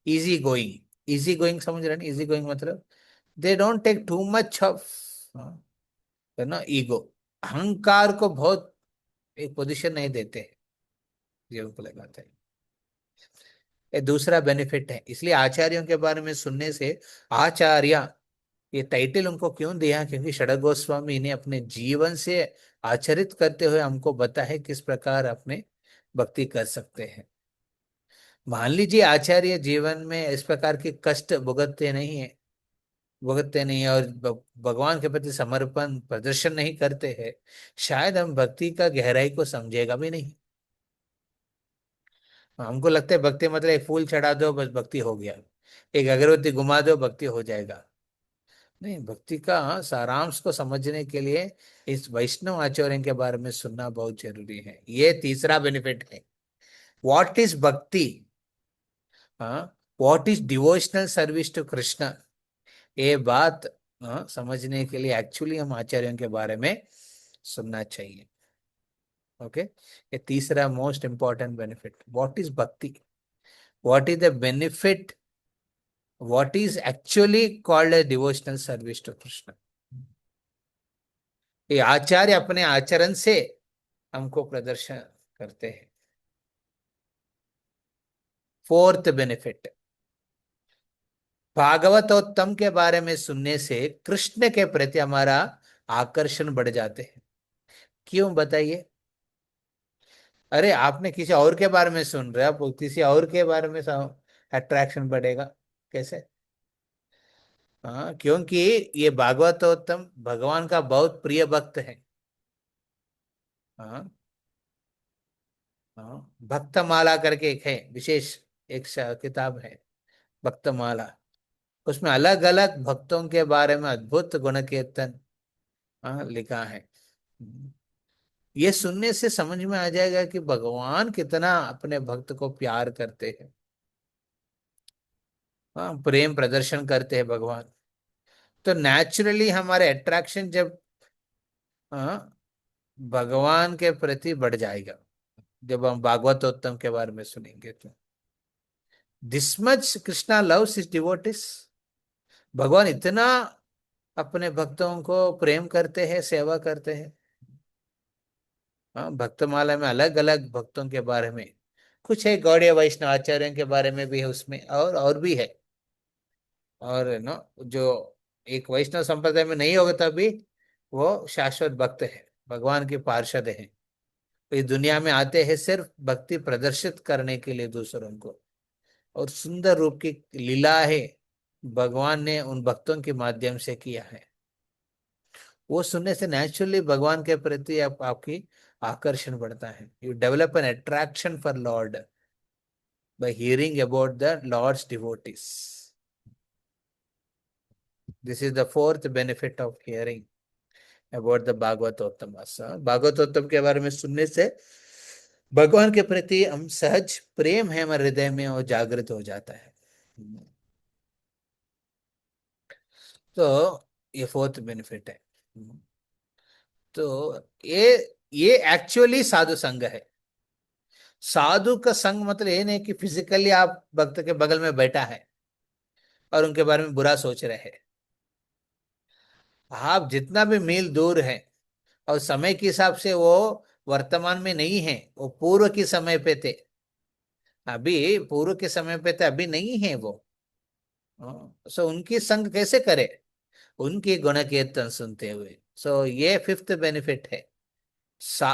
easy going. Easy going समझ रहे हैं? इजी गोइंग मतलब they don't take too much of ego, अहंकार को बहुत एक पोजीशन नहीं देते हैं, ये उनको लगाता है। ये दूसरा बेनिफिट है। इसलिए आचार्यों के बारे में सुनने से, आचार्य ये टाइटल उनको क्यों दिया, क्योंकि षडग गोस्वामी ने अपने जीवन से आचरित करते हुए हमको बताया किस प्रकार अपने भक्ति कर सकते हैं। मान लीजिए आचार्य जीवन में इस प्रकार के कष्ट भुगतते नहीं है और भगवान के प्रति समर्पण प्रदर्शन नहीं करते हैं, शायद हम भक्ति का गहराई को समझेगा भी नहीं। हमको लगता है भक्ति मतलब एक फूल चढ़ा दो बस भक्ति हो गया, एक अगरबत्ती घुमा दो भक्ति हो जाएगा। नहीं, भक्ति का सारांश को समझने के लिए इस वैष्णव आचार्य के बारे में सुनना बहुत जरूरी है। ये तीसरा बेनिफिट है। What is bhakti, what is devotional service to Krishna, ये बात समझने के लिए एक्चुअली हम आचार्यों के बारे में सुनना चाहिए। ओके, ये तीसरा most important benefit. What is bhakti, what is the benefit, what is actually called a devotional service to Krishna. ये आचार्य अपने आचरण से हमको प्रदर्शन करते हैं। फोर्थ बेनिफिट, भागवतोत्तम के बारे में सुनने से कृष्ण के प्रति हमारा आकर्षण बढ़ जाते हैं। क्यों बताइए? अरे आपने किसी और के बारे में सुन रहे, आप किसी और के बारे में अट्रैक्शन बढ़ेगा कैसे? हाँ, क्योंकि ये भागवतोत्तम भगवान का बहुत प्रिय भक्त है। हाँ, हाँ, भक्तमाला करके एक है विशेष, एक किताब है भक्तमाला। उसमें अलग अलग भक्तों के बारे में अद्भुत गुण कीर्तन लिखा है। ये सुनने से समझ में आ जाएगा कि भगवान कितना अपने भक्त को प्यार करते हैं। प्रेम प्रदर्शन करते हैं भगवान। तो नेचुरली हमारे अट्रैक्शन जब भगवान के प्रति बढ़ जाएगा, जब हम भागवतोत्तम के बारे में सुनेंगे तो। This much Krishna loves his devotees, भगवान इतना अपने भक्तों को प्रेम करते हैं, सेवा करते हैं। भक्तमाला में अलग अलग भक्तों के बारे में कुछ है, गौड़ीय वैष्णव आचार्यों के बारे में भी है उसमें, और भी है। और जो एक वैष्णव संप्रदाय में नहीं होगा तभी वो शाश्वत भक्त है, भगवान के पार्षद है। तो इस दुनिया में आते हैं सिर्फ भक्ति प्रदर्शित करने के लिए दूसरों को, और सुंदर रूप की लीला है भगवान ने उन भक्तों के माध्यम से किया है। वो सुनने से नेचुरली भगवान के प्रति आपकी आकर्षण बढ़ता है। You develop an attraction for lord by hearing about the lord's devotees. This is the fourth benefit of hearing about the भागवतोत्तम। भागवतोत्तम के बारे में सुनने से भगवान के प्रति हम सहज प्रेम है हमारे हृदय में और जागृत हो जाता है। तो ये फोर्थ बेनिफिट है। तो ये एक्चुअली साधु संग है। साधु का संग मतलब ये नहीं कि फिजिकली आप भक्त के बगल में बैठा है और उनके बारे में बुरा सोच रहे हैं। आप जितना भी मील दूर है और समय के हिसाब से वो वर्तमान में नहीं है, वो पूर्व के समय पे थे, अभी पूर्व के समय पे थे, अभी नहीं है वो। सो उनकी संग कैसे करे? उनकी गुण कीर्तन सुनते हुए। सो ये फिफ्थ बेनिफिट है। सा,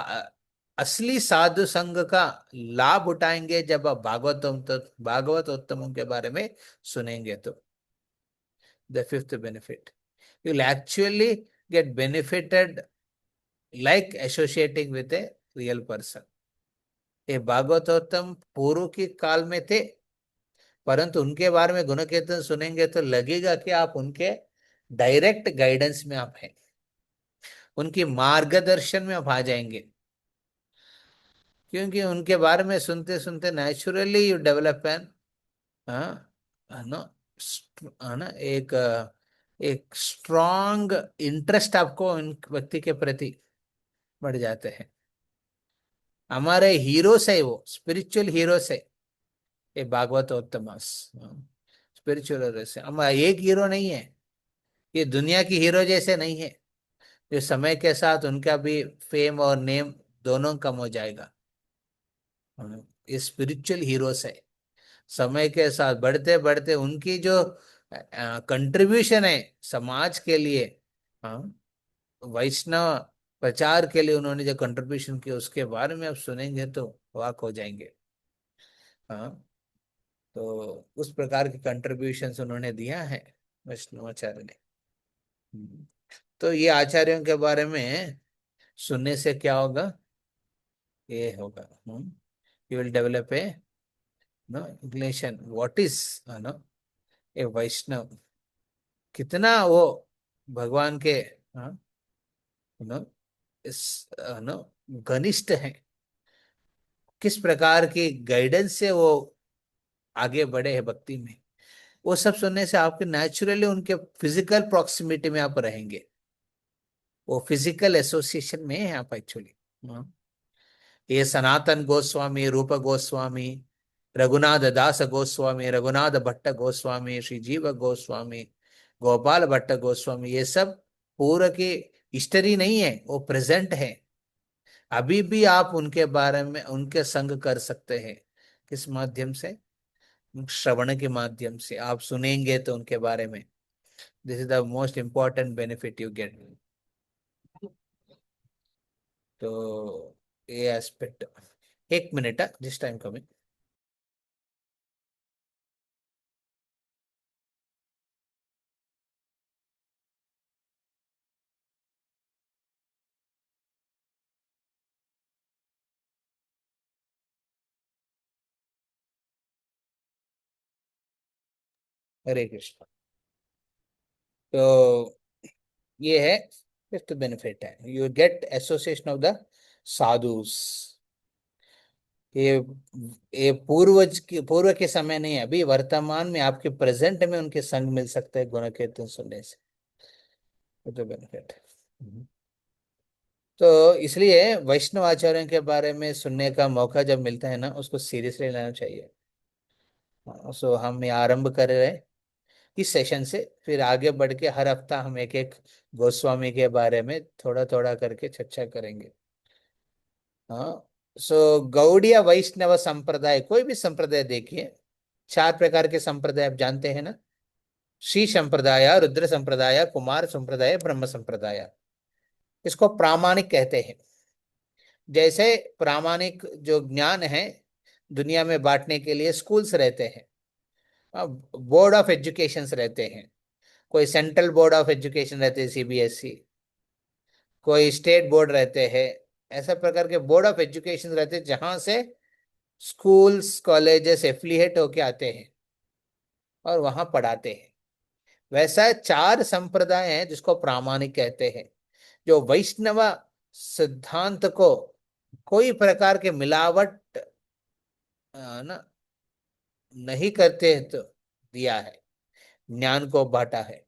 असली साधु संघ का लाभ उठाएंगे जब आप भागवतोत्तम के बारे में सुनेंगे तो। The fifth benefit, you will actually get benefited like associating with a real person. ये भागवतोत्तम पूर्व के काल में थे, परंतु उनके बारे में गुण कीर्तन सुनेंगे तो लगेगा कि आप उनके डायरेक्ट गाइडेंस में आप हैं, उनकी मार्गदर्शन में आप आ जाएंगे। क्योंकि उनके बारे में सुनते सुनते नेचुरली यू डेवलप एन, हाँ ना, है ना, एक स्ट्रॉन्ग इंटरेस्ट आपको उन व्यक्ति के प्रति बढ़ जाते हैं। हमारे हीरोस है, वो स्पिरिचुअल हीरोस है, ये भागवतोत्तमस स्पिरिचुअल हीरोस है। हम एक हीरो नहीं है, ये दुनिया की हीरो जैसे नहीं है, जो समय के साथ उनका भी फेम और नेम दोनों कम हो जाएगा। ये स्पिरिचुअल हीरोस है, समय के साथ बढ़ते बढ़ते उनकी जो कंट्रीब्यूशन है समाज के लिए, हाँ, वैष्णव प्रचार के लिए उन्होंने जो कंट्रीब्यूशन किया उसके बारे में आप सुनेंगे तो वाक हो जाएंगे। हाँ, तो उस प्रकार के कंट्रीब्यूशन उन्होंने दिया है वैष्णवाचार्य ने। तो ये आचार्यों के बारे में सुनने से क्या होगा, ये होगा, you will develop a know relation what is know a Vaishnava, कितना वो भगवान के नो इस नो घनिष्ठ है, किस प्रकार की गाइडेंस से वो आगे बढ़े हैं भक्ति में। वो सब सुनने से आपके नेचुरली उनके फिजिकल प्रॉक्सिमिटी में आप रहेंगे, वो फिजिकल एसोसिएशन में है आप एक्चुअली। ये सनातन गोस्वामी, रूप गोस्वामी, रघुनाथ दास गोस्वामी, रघुनाथ भट्ट गोस्वामी, श्री जीव गोस्वामी, गोपाल भट्ट गोस्वामी, ये सब पूर्व की हिस्ट्री नहीं है, वो प्रेजेंट है। अभी भी आप उनके बारे में उनके संग कर सकते हैं, किस माध्यम से, श्रवण के माध्यम से आप सुनेंगे तो उनके बारे में। This is the most important benefit you get. तो ये एस्पेक्ट, एक minute this time coming. Hare Krishna. तो ये है फिफ्थ बेनिफिट है, you get association of the sadhus. ये ये पूर्व के समय नहीं है, अभी वर्तमान में आपके प्रेजेंट में उनके संग मिल सकते हैं गुण कीर्तन सुनने से, तो बेनिफिट है। तो इसलिए वैष्णव आचार्यों के बारे में सुनने का मौका जब मिलता है ना, उसको सीरियसली लेना चाहिए। सो हम ये आरंभ कर रहे हैं इस सेशन से, फिर आगे बढ़ के हर हफ्ता हम एक एक गोस्वामी के बारे में थोड़ा थोड़ा करके चर्चा करेंगे। हाँ, सो गौड़ीय वैष्णव संप्रदाय, कोई भी संप्रदाय देखिए, चार प्रकार के संप्रदाय आप जानते हैं ना, श्री संप्रदाय, रुद्र संप्रदाय, कुमार संप्रदाय, ब्रह्म संप्रदाय। इसको प्रामाणिक कहते हैं। जैसे प्रामाणिक जो ज्ञान है दुनिया में बांटने के लिए स्कूल्स रहते हैं, बोर्ड ऑफ एजुकेशन रहते हैं, कोई सेंट्रल बोर्ड ऑफ एजुकेशन रहते हैं सीबीएसई, कोई स्टेट बोर्ड रहते हैं, ऐसा प्रकार के बोर्ड ऑफ एजुकेशन रहते हैं जहां से स्कूल्स कॉलेजेस एफिलिएट होके आते हैं और वहां पढ़ाते हैं। वैसा चार संप्रदाय हैं जिसको प्रामाणिक कहते हैं, जो वैष्णव सिद्धांत को कोई प्रकार के मिलावट ना नहीं करते तो दिया है, ज्ञान को बांटा है।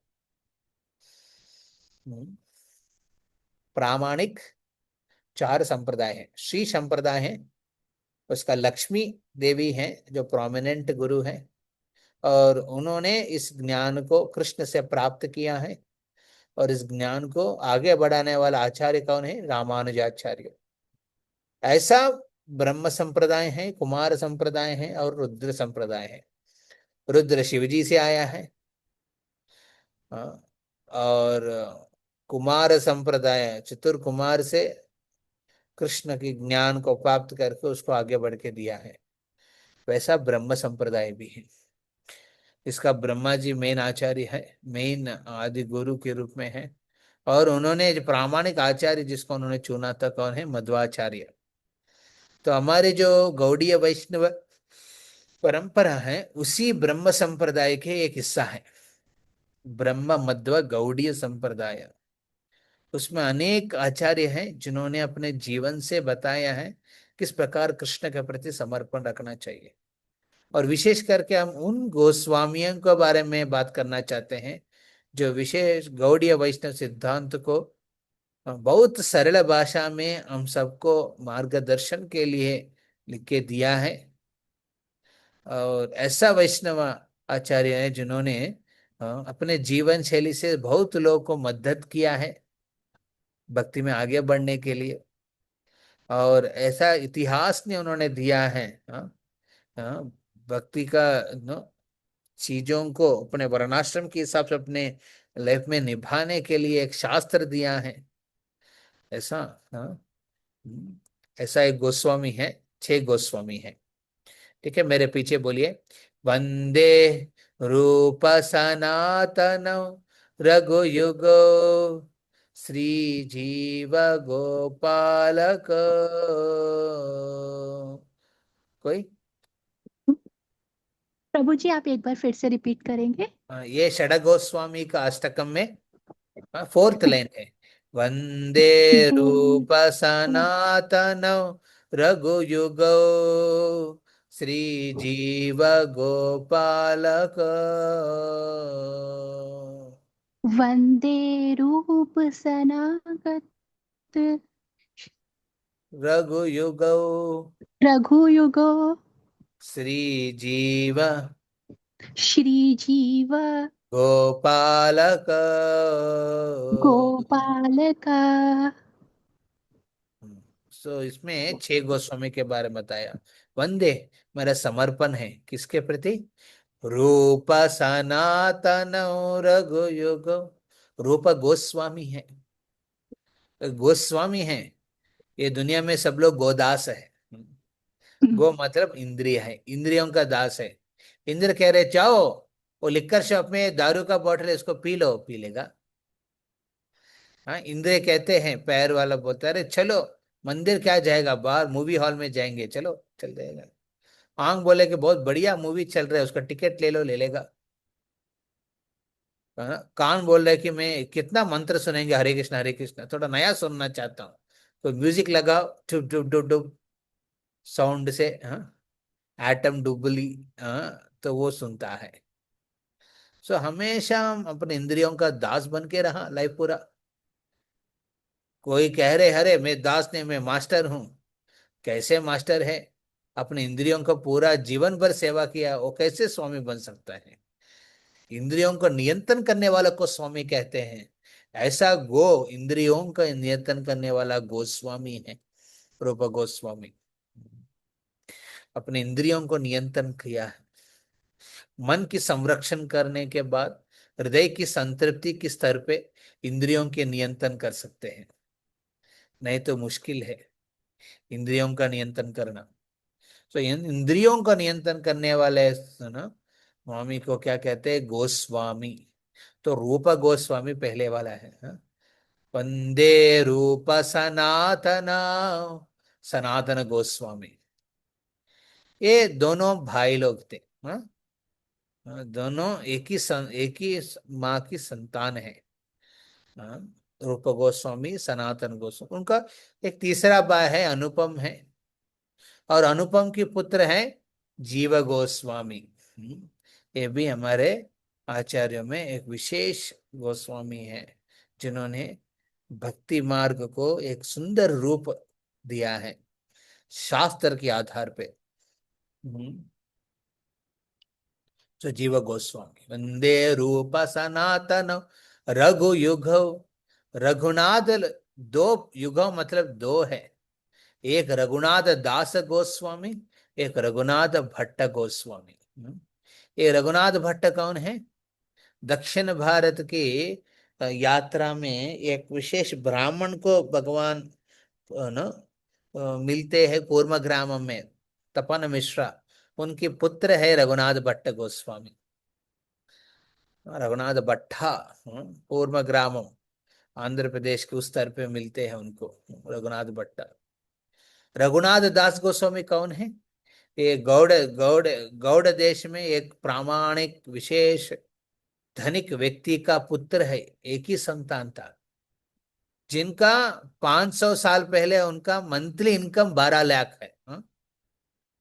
प्रामाणिक चार संप्रदाय हैं। श्री संप्रदाय है, उसका लक्ष्मी देवी है जो प्रोमिनेंट गुरु है, और उन्होंने इस ज्ञान को कृष्ण से प्राप्त किया है, और इस ज्ञान को आगे बढ़ाने वाला आचार्य कौन है, रामानुजाचार्य। ऐसा ब्रह्म संप्रदाय है, कुमार संप्रदाय है और रुद्र संप्रदाय है। रुद्र शिवजी से आया है, हाँ, और कुमार संप्रदाय चतुर कुमार से कृष्ण की ज्ञान को प्राप्त करके उसको आगे बढ़ के दिया है। वैसा ब्रह्म संप्रदाय भी है, इसका ब्रह्मा जी मेन आचार्य है, मेन आदि गुरु के रूप में है। और उन्होंने जो प्रामाणिक आचार्य जिसको उन्होंने चुना था कौन है, मध्वाचार्य। तो हमारे जो गौड़ीय वैष्णव परंपरा है, उसी ब्रह्म संप्रदाय के एक हिस्सा है, ब्रह्म मध्व गौड़ीय संप्रदाय। उसमें अनेक आचार्य हैं जिन्होंने अपने जीवन से बताया है किस प्रकार कृष्ण के प्रति समर्पण रखना चाहिए। और विशेष करके हम उन गोस्वामियों के बारे में बात करना चाहते हैं जो विशेष गौड़ीय वैष्णव सिद्धांत को बहुत सरल भाषा में हम सबको मार्गदर्शन के लिए लिख के दिया है। और ऐसा वैष्णव आचार्य है जिन्होंने अपने जीवन शैली से बहुत लोगों को मदद किया है भक्ति में आगे बढ़ने के लिए। और ऐसा इतिहास ने उन्होंने दिया है, हाँ, भक्ति का चीजों को अपने वर्णाश्रम के हिसाब से अपने लाइफ में निभाने के लिए एक शास्त्र दिया है ऐसा। हाँ, हम्म, ऐसा एक गोस्वामी है, 6 गोस्वामी है। ठीक है, मेरे पीछे बोलिए। वंदे रूप सनातन रघुयुगो श्री जीव गोपालक। कोई? प्रभु जी आप एक बार फिर से रिपीट करेंगे? ये षड गोस्वामी का अष्टकम में 4th लाइन है। वंदे रूप सनातन रघुयुगो श्री जीव गोपालक। वंदे रूप सनागत रघुयुगो रघुयुगो श्री जीव श्री जीव गोपालक। गोपालका। सो इसमें 6 गोस्वामी के बारे में बताया। वंदे मेरा समर्पण है किसके प्रति? रूप सनातन रघुयुग। रूप गोस्वामी है, गोस्वामी है। ये दुनिया में सब लोग गोदास है। गो मतलब इंद्रिय है, इंद्रियों का दास है। इंद्र कह रहे जाओ, वो लिक्कर शॉप में दारू का बॉटल है, इसको पी लो, पी लेगा। हाँ, इंद्रिय कहते हैं, पैर वाला बोलता है अरे चलो मंदिर क्या जाएगा, बाहर मूवी हॉल में जाएंगे, चलो चल जाएगा। आंख बोले कि बहुत बढ़िया मूवी चल रहा है, उसका टिकट ले लो, ले लेगा। हाँ, कान बोल रहे कि मैं कितना मंत्र सुनेंगे, हरे कृष्णा थोड़ा नया सुनना चाहता हूँ, तो म्यूजिक लगाओ, टुप टुप टुप टुप साउंड से, हाँ, एटम डुबली, हाँ, तो वो सुनता है। सो हमेशा हम अपने इंद्रियों का दास बन के रहा लाइफ पूरा। कोई कह रहे अरे मैं दास नहीं, मैं मास्टर हूँ। कैसे मास्टर है? अपने इंद्रियों का पूरा जीवन भर सेवा किया, वो कैसे स्वामी बन सकता है? इंद्रियों को नियंत्रण करने वाला को स्वामी कहते हैं। ऐसा गो इंद्रियों का नियंत्रण करने वाला गोस्वामी है रूप गोस्वामी। अपने इंद्रियों को नियंत्रण किया है। मन की संरक्षण करने के बाद हृदय की संतृप्ति के स्तर पे इंद्रियों के नियंत्रण कर सकते हैं, नहीं तो मुश्किल है इंद्रियों का नियंत्रण करना। तो इन इंद्रियों का नियंत्रण करने वाले ना स्वामी को क्या कहते हैं? गोस्वामी। तो रूप गोस्वामी पहले वाला है, हाँ? वंदे रूप सनातन, सनातन गोस्वामी। ये दोनों भाई लोग थे, हाँ? दोनों एक ही माँ की संतान है, हाँ? रूप गोस्वामी, सनातन गोस्वामी। उनका एक तीसरा भाई है, अनुपम है। और अनुपम की पुत्र है जीव गोस्वामी। ये भी हमारे आचार्यों में एक विशेष गोस्वामी है जिन्होंने भक्ति मार्ग को एक सुंदर रूप दिया है शास्त्र के आधार पे। हम्म, तो जीव गोस्वामी। वंदे रूप सनातन रघु युग। रघुनाथ, दो युग मतलब दो है। एक रघुनाथ दास गोस्वामी, एक रघुनाथ भट्ट गोस्वामी। ये रघुनाथ भट्ट कौन है? दक्षिण भारत की यात्रा में एक विशेष ब्राह्मण को भगवान मिलते हैं कूर्म ग्राम में, तपन मिश्रा। उनके पुत्र है रघुनाथ भट्ट गोस्वामी। रघुनाथ भट्टा, कूर्म ग्राम, आंध्र प्रदेश के उस स्तर पे मिलते हैं उनको, रघुनाथ भट्टा। रघुनाथ दास गोस्वामी कौन है? ये गौड़ गौड़ गौड़ देश में एक प्रामाणिक विशेष धनिक व्यक्ति का पुत्र है, एक ही संतान था, जिनका 500 साल पहले उनका मंथली इनकम 12 लाख है।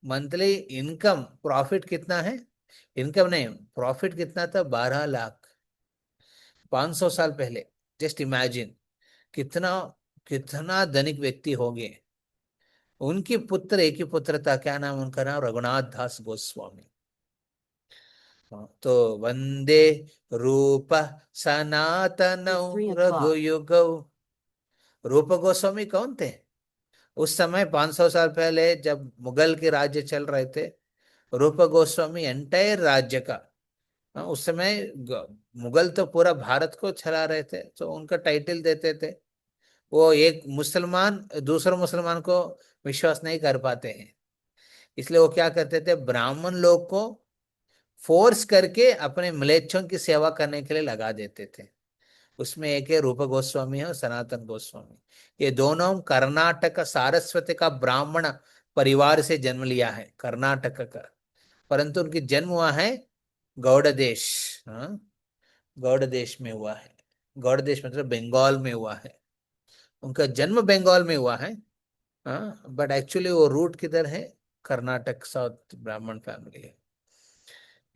मंथली इनकम, प्रॉफिट कितना है, इनकम नहीं, प्रॉफिट कितना था, 12 लाख, 500 साल पहले। जस्ट इमेजिन कितना कितना धनिक व्यक्ति होंगे। उनकी पुत्र, एक ही पुत्र था, क्या नाम उनका, नाम रघुनाथ दास गोस्वामी। तो वंदे रूप सनातन रघुयुगौ। रूप गोस्वामी कौन थे? उस समय 500 साल पहले जब मुगल के राज्य चल रहे थे, रूप गोस्वामी एंटायर राज्य का, उस समय मुगल तो पूरा भारत को चला रहे थे, तो उनका टाइटल देते थे। वो एक मुसलमान दूसरे मुसलमान को विश्वास नहीं कर पाते हैं, इसलिए वो क्या करते थे, ब्राह्मण लोग को फोर्स करके अपने म्लेच्छों की सेवा करने के लिए लगा देते थे। उसमें एक है रूप गोस्वामी है और सनातन गोस्वामी। ये दोनों कर्नाटक सारस्वती का ब्राह्मण परिवार से जन्म लिया है, कर्नाटक का, परंतु उनकी जन्म हुआ है गौड़ देश। हाँ, गौड़ देश में हुआ है। गौड़ देश मतलब बंगाल में हुआ है, उनका जन्म बंगाल में हुआ है। हाँ, बट एक्चुअली वो रूट किधर है, कर्नाटक, साउथ ब्राह्मण फैमिली है।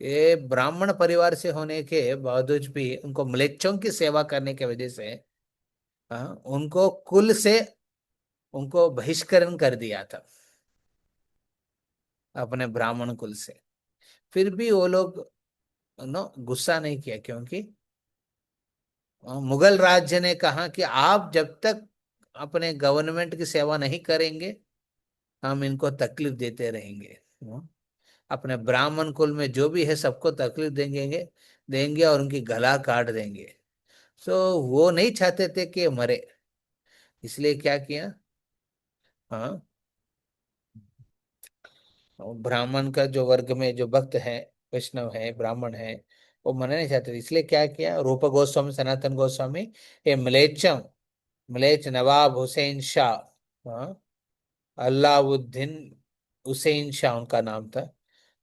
ये ब्राह्मण परिवार से होने के बावजूद भी उनको म्लेच्छों की सेवा करने की वजह से, हाँ, उनको कुल से उनको बहिष्करण कर दिया था, अपने ब्राह्मण कुल से। फिर भी वो लोग नो गुस्सा नहीं किया, क्योंकि मुगल राज्य ने कहा कि आप जब तक अपने गवर्नमेंट की सेवा नहीं करेंगे, हम इनको तकलीफ देते रहेंगे। अपने ब्राह्मण कुल में जो भी है सबको तकलीफ देंगे देंगे और उनकी गला काट देंगे। तो वो नहीं चाहते थे कि मरे, इसलिए क्या किया, हाँ, ब्राह्मण का जो वर्ग में जो भक्त है, वैष्णव है, ब्राह्मण है, वो मरना नहीं चाहते थे। इसलिए क्या किया, रूप गोस्वामी, सनातन गोस्वामी, ये मलेच्छ नवाब हुसैन शाह, हाँ, अलाउद्दीन हुसैन शाह उनका नाम था,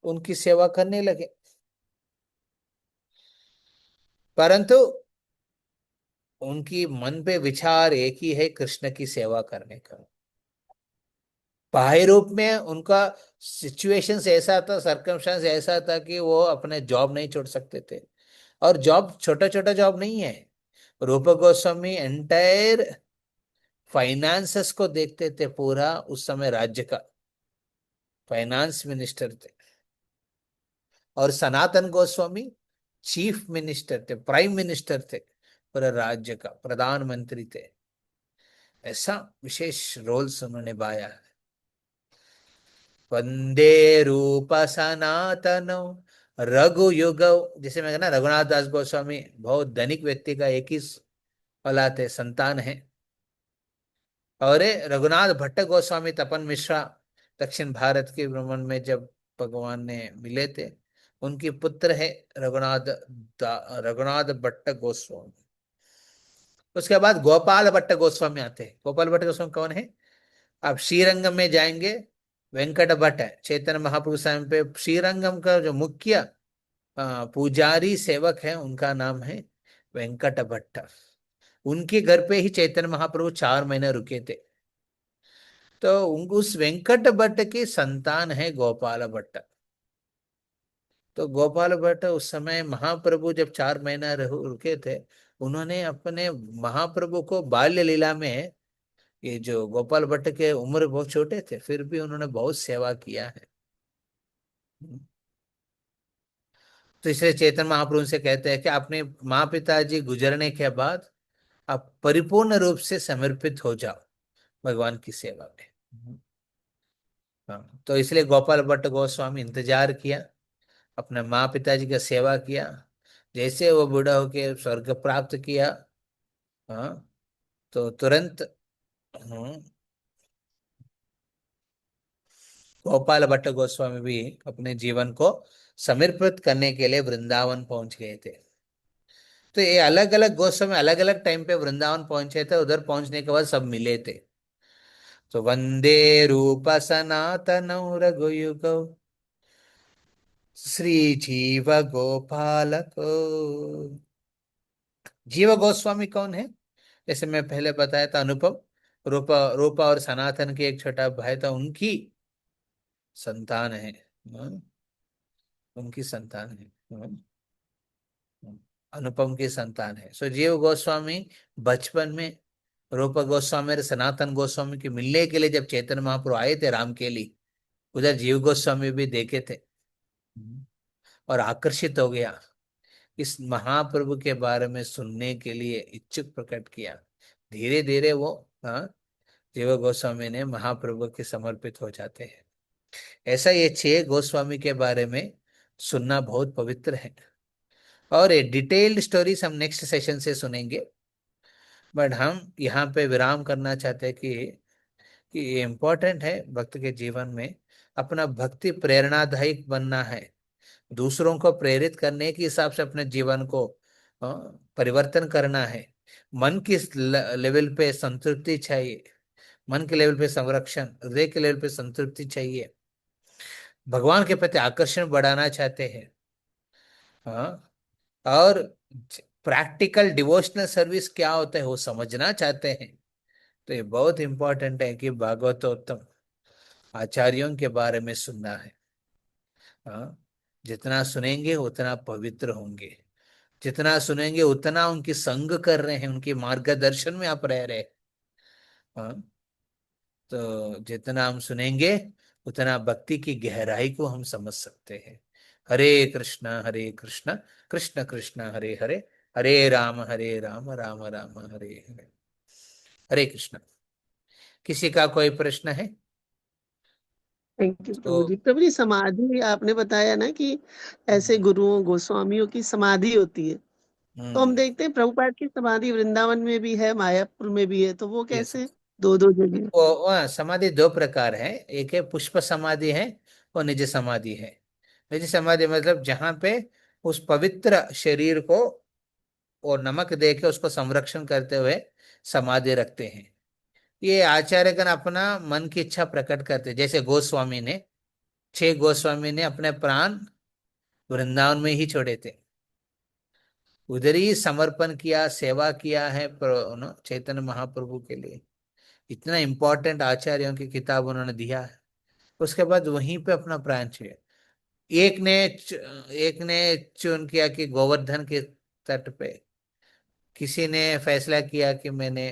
उनकी सेवा करने लगे। परंतु उनकी मन पे विचार एक ही है, कृष्ण की सेवा करने का। बाह्य रूप में उनका सिचुएशन ऐसा था, सरकमस्टेंस ऐसा था कि वो अपने जॉब नहीं छोड़ सकते थे। और जॉब छोटा छोटा जॉब नहीं है, रूप गोस्वामी एंटायर फाइनेंसेस को देखते थे, पूरा उस समय राज्य का फाइनेंस मिनिस्टर थे। और सनातन गोस्वामी चीफ मिनिस्टर थे, प्राइम मिनिस्टर थे, पूरे राज्य का प्रधानमंत्री थे। ऐसा विशेष रोल्स उन्होंने निभाया। वंदे रूप सनातन रघु युग, जैसे मैं कहना, रघुनाथ दास गोस्वामी बहुत धनिक व्यक्ति का एक ही औलाद है, संतान है। और ये रघुनाथ भट्ट गोस्वामी, तपन मिश्रा, दक्षिण भारत के भ्रमण में जब भगवान ने मिले थे, उनकी पुत्र है रघुनाथ भट्ट गोस्वामी। उसके बाद गोपाल भट्ट गोस्वामी आते हैं। गोपाल भट्ट गोस्वामी कौन है? आप श्रीरंगम में जाएंगे, वेंकट भट्ट है, चैतन्य महाप्रभु समय पे श्रीरंगम का जो मुख्य पुजारी सेवक है, उनका नाम है वेंकट भट्ट। उनके घर पे ही चैतन्य महाप्रभु 4 महीने रुके थे। तो उस वेंकट भट्ट की संतान है गोपाल भट्ट। तो गोपाल भट्ट उस समय महाप्रभु जब 4 महीना रुके थे, उन्होंने अपने महाप्रभु को बाल्य लीला में, ये जो गोपाल भट्ट के उम्र बहुत छोटे थे, फिर भी उन्होंने बहुत सेवा किया है। तो इसलिए चैतन्य महाप्रभु से कहते हैं कि अपने माँ पिताजी गुजरने के बाद आप परिपूर्ण रूप से समर्पित हो जाओ भगवान की सेवा में। हाँ, तो इसलिए गोपाल भट्ट गोस्वामी इंतजार किया, अपने माँ पिताजी का सेवा किया। जैसे वो बूढ़ा होके स्वर्ग प्राप्त किया, हाँ, तो तुरंत, गोपाल भट्ट गोस्वामी भी अपने जीवन को समर्पित करने के लिए वृंदावन पहुंच गए थे। तो ये अलग अलग गोस्वामी अलग अलग टाइम पे वृंदावन पहुंचे थे, उधर पहुंचने के बाद सब मिले थे। तो वंदे रूप सनातन रघुयुगौ श्री जीव गोपाल को। जीव गोस्वामी कौन है? जैसे मैं पहले बताया था, अनुपम रूपा रूपा और सनातन के एक छोटा भाई था, उनकी संतान है। हाँ, उनकी संतान है। हाँ, अनुपम की संतान है। सो जीव गोस्वामी बचपन में रूप गोस्वामी और सनातन गोस्वामी के मिलने के लिए जब चैतन्य महाप्रभु आए थे राम के लिए, उधर जीव गोस्वामी भी देखे थे और आकर्षित हो गया, इस महाप्रभु के बारे में सुनने के लिए इच्छुक प्रकट किया। धीरे धीरे वो, हाँ, जीव गोस्वामी ने महाप्रभु के समर्पित हो जाते हैं। ऐसा ये 6 गोस्वामी के बारे में सुनना बहुत पवित्र है, और ये डिटेल्ड स्टोरीज हम नेक्स्ट सेशन से सुनेंगे। बट हम यहाँ पे विराम करना चाहते हैं कि ये इम्पोर्टेंट है भक्त के जीवन में, अपना भक्ति प्रेरणादायक बनना है, दूसरों को प्रेरित करने के हिसाब से अपने जीवन को परिवर्तन करना है। मन की लेवल पे संतृप्ति चाहिए, मन के लेवल पे संरक्षण, हृदय के लेवल पे संतृप्ति चाहिए, भगवान के प्रति आकर्षण बढ़ाना चाहते हैं, हाँ, और प्रैक्टिकल डिवोशनल सर्विस क्या होता है वो समझना चाहते हैं। तो ये बहुत इंपॉर्टेंट है कि भागवतोत्तम आचार्यों के बारे में सुनना है। हाँ, जितना सुनेंगे उतना पवित्र होंगे, जितना सुनेंगे उतना उनकी संग कर रहे हैं, उनके मार्गदर्शन में आप रह रहे हैं। हाँ, तो जितना हम सुनेंगे उतना भक्ति की गहराई को हम समझ सकते हैं। हरे कृष्ण कृष्ण कृष्ण हरे हरे, हरे राम राम राम हरे हरे। हरे कृष्ण। किसी का कोई प्रश्न है थैंक यू तो? प्रभु जी। प्रभु जी, समाधि आपने बताया ना कि ऐसे हम्म गुरुओं गोस्वामियों की समाधि होती है, तो हम देखते हैं प्रभुपाद की समाधि वृंदावन में भी है, मायापुर में भी है, तो वो यस, कैसे दो दो जगह? वो समाधि 2 प्रकार है। एक है पुष्प समाधि है, और निज समाधि है। निज समाधि मतलब जहाँ पे उस पवित्र शरीर को और नमक दे के उसको संरक्षण करते हुए समाधि रखते हैं। ये आचार्यगण अपना मन की इच्छा प्रकट करते हैं। जैसे गोस्वामी ने, 6 गोस्वामी ने अपने प्राण वृंदावन में ही छोड़े थे, उधर ही समर्पण किया, सेवा किया है चैतन्य महाप्रभु के लिए। इतना इंपॉर्टेंट आचार्यों की किताब उन्होंने दिया है, उसके बाद वहीं पे अपना प्राण छोड़ा। एक ने चुन किया कि गोवर्धन के तट पे, किसी ने फैसला किया कि मैंने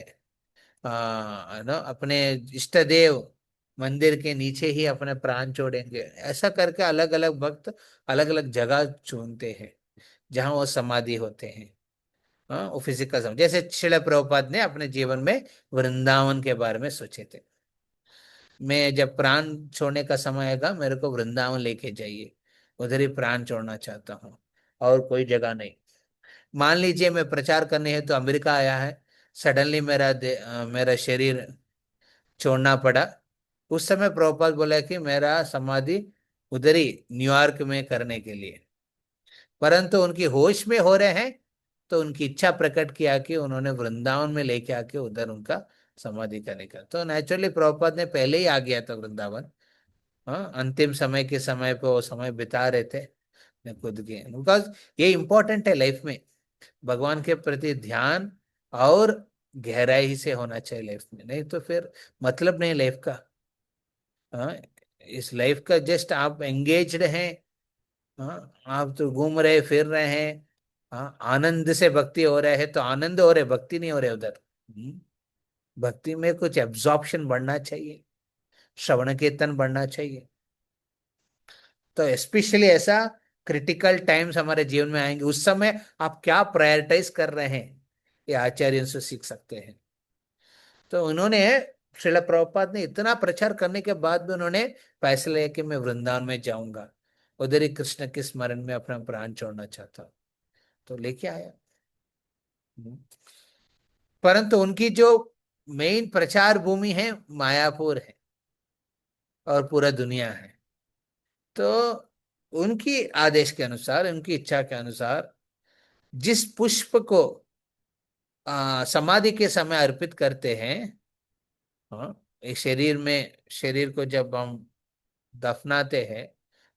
अपने इष्ट देव मंदिर के नीचे ही अपने प्राण छोड़ेंगे। ऐसा करके अलग अलग भक्त अलग अलग जगह चुनते हैं जहां वो समाधि होते हैं। हाँ, वो फिजिकल समाधि, जैसे श्रील प्रभुपाद ने अपने जीवन में वृंदावन के बारे में सोचे थे, मैं जब प्राण छोड़ने का समय आएगा मेरे को वृंदावन लेके जाइए, उधर ही प्राण छोड़ना चाहता हूँ, और कोई जगह नहीं। मान लीजिए मैं प्रचार करने है तो अमेरिका आया है, सडनली मेरा शरीर छोड़ना पड़ा। उस समय प्रभुपाद बोला कि मेरा समाधि उधर ही न्यूयॉर्क में करने के लिए, परंतु उनकी होश में हो रहे हैं, तो उनकी इच्छा प्रकट किया कि उन्होंने वृंदावन में लेके आके उधर उनका समाधि करने का। तो नेचुरली प्रभुपाद ने पहले ही आ गया था वृंदावन। हाँ, अंतिम समय के समय पे वो समय बिता रहे थे अपने खुद के, बिकॉज ये इंपॉर्टेंट है लाइफ में, भगवान के प्रति ध्यान और गहराई से होना चाहिए लाइफ में, नहीं तो फिर मतलब नहीं लाइफ का। हाँ, इस लाइफ का जस्ट आप एंगेज्ड हैं, हाँ, आप तो घूम रहे फिर रहे हैं, हाँ, आनंद से भक्ति हो रहा है तो आनंद हो रहे, भक्ति नहीं हो रहे उधर। भक्ति में कुछ एब्जॉर्प्शन बढ़ना चाहिए, श्रवण कीर्तन बढ़ना चाहिए। तो स्पेशली ऐसा क्रिटिकल टाइम्स हमारे जीवन में आएंगे, उस समय आप क्या प्रायोरिटाइज कर रहे हैं, ये आचार्यों से सीख सकते हैं। तो उन्होंने, श्रील प्रभुपाद ने इतना प्रचार करने के बाद भी उन्होंने फैसला लिया कि मैं वृंदावन में जाऊंगा, उधर ही कृष्ण के स्मरण में अपना प्राण छोड़ना चाहता हूं, तो लेके आया। हम्म। परंतु उनकी जो मेन प्रचार भूमि है मायापुर है और पूरा दुनिया है। तो उनकी आदेश के अनुसार, उनकी इच्छा के अनुसार जिस पुष्प को समाधि के समय अर्पित करते हैं, हाँ, एक शरीर को जब हम दफनाते हैं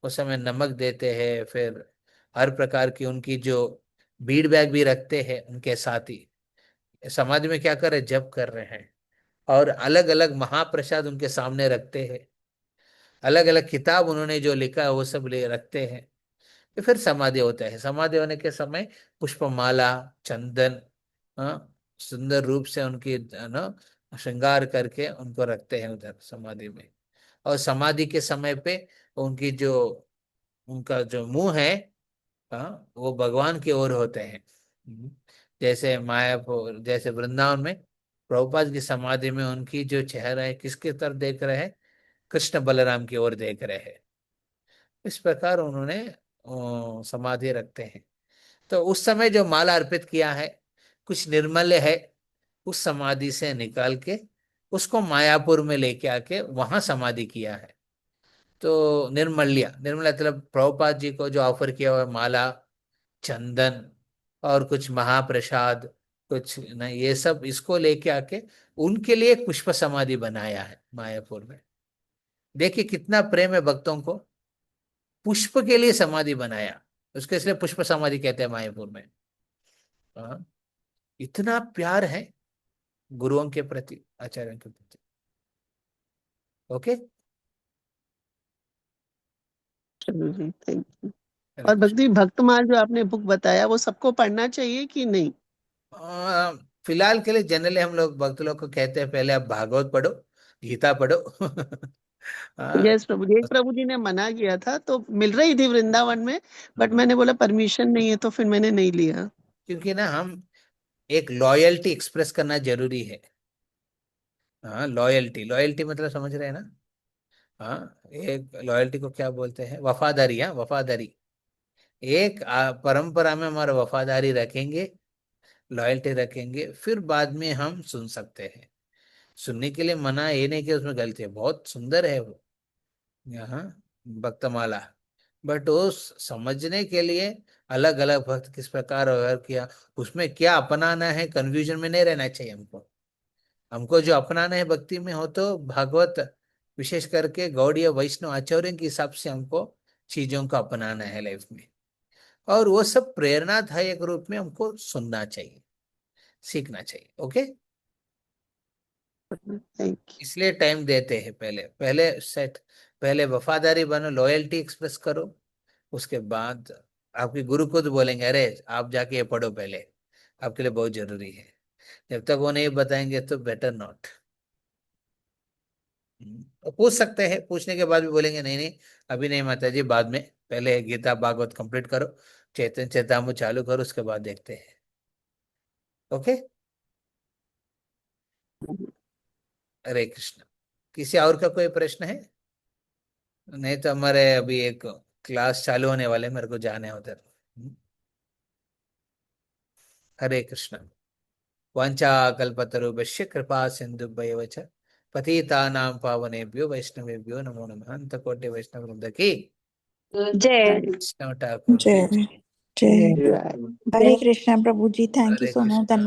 उस समय नमक देते हैं, फिर हर प्रकार की उनकी जो बीड बैग भी रखते हैं उनके साथ ही। समाधि में क्या कर रहे, जप कर रहे हैं, और अलग अलग महाप्रसाद उनके सामने रखते हैं, अलग अलग किताब उन्होंने जो लिखा है वो सब ले रखते हैं। तो फिर समाधि होता है। समाधि होने के समय पुष्पमाला, चंदन, हाँ, सुंदर रूप से उनकी ना श्रृंगार करके उनको रखते हैं उधर समाधि में। और समाधि के समय पे उनकी जो उनका जो मुंह है, हाँ, वो भगवान की ओर होते हैं। जैसे मायापुर, जैसे वृंदावन में प्रभुपाद की समाधि में उनकी जो चेहरा है किसकी तरफ देख रहे हैं, कृष्ण बलराम की ओर देख रहे हैं। इस प्रकार उन्होंने समाधि रखते हैं। तो उस समय जो माला अर्पित किया है कुछ निर्मल्य है, उस समाधि से निकाल के उसको मायापुर में लेके आके वहां समाधि किया है। तो निर्मल्य, निर्मल्य मतलब प्रभुपाद जी को जो ऑफर किया हुआ है, माला, चंदन और कुछ महाप्रसाद, कुछ न, ये सब इसको लेके आके उनके लिए एक पुष्प समाधि बनाया है मायापुर में। देखिए कितना प्रेम है भक्तों को, पुष्प के लिए समाधि बनाया, उसके इसलिए पुष्प समाधि कहते हैं मायापुर में। हाँ, इतना प्यार है गुरुओं के प्रति, आचार्यों के प्रति। ओके, चलो जी, थैंक यू। हरे और कृष्ण। भक्ति भक्तमाल जो आपने बुक बताया वो सबको पढ़ना चाहिए कि नहीं? आ, फिलहाल के लिए जनरली हम लोग भक्त लोग को कहते हैं पहले आप भागवत पढ़ो, गीता पढ़ो। हाँ, यस प्रभु जी, एक प्रभु जी ने मना किया था तो मिल रही थी वृंदावन में, बट मैंने बोला परमिशन नहीं है तो फिर मैंने नहीं लिया। क्योंकि ना हम एक लॉयल्टी एक्सप्रेस करना जरूरी है। हाँ, लॉयल्टी, लॉयल्टी मतलब समझ रहे हैं ना। हाँ, एक लॉयल्टी को क्या बोलते हैं, वफादारी। हाँ, वफादारी। एक परंपरा में हमारा वफादारी रखेंगे, लॉयल्टी रखेंगे, फिर बाद में हम सुन सकते हैं। सुनने के लिए मना ये नहीं कि उसमें गलती है, बहुत सुंदर है वो यहाँ भक्तमाला, बट वो समझने के लिए अलग अलग भक्त किस प्रकार व्यवहार किया, उसमें क्या अपनाना है, कंफ्यूजन में नहीं रहना चाहिए हमको। हमको जो अपनाना है भक्ति में हो तो भागवत, विशेष करके गौड़ीय वैष्णव आचार्यों के हिसाब से हमको चीजों को अपनाना है लाइफ में, और वो सब प्रेरणादायक रूप में हमको सुनना चाहिए, सीखना चाहिए। ओके, थैंक इसलिए टाइम देते हैं, पहले पहले सेट, पहले वफादारी बनो, लॉयल्टी एक्सप्रेस करो, उसके बाद आपके गुरु खुद बोलेंगे अरे आप जाके ये पढ़ो पहले, आपके लिए बहुत जरूरी है। जब तक वो नहीं बताएंगे तो बेटर नॉट। तो पूछ सकते हैं, पूछने के बाद भी बोलेंगे नहीं नहीं अभी नहीं माता जी, बाद में, पहले गीता भागवत कंप्लीट करो, चैतन्य चेतामृत चालू करो, उसके बाद देखते हैं। Okay, you. हरे कृष्ण। किसी और का कोई प्रश्न है? नहीं तो हमारे अभी एक क्लास चालू होने वाले, मेरे को जाना है उधर। हरे कृष्ण। वांछा कल्पतरुभ्यश्च कृपा सिन्धुभ्येव च पतितानां पावनेभ्यो वैष्णवेभ्यो नमो नमः। अंत कोटि वैष्णव वृंद की जय। वैष्णव ठाकुर की जय जय। जय। हरे कृष्णा प्रभु ji, thank you Hare so much, Krishna. धन्यवाद।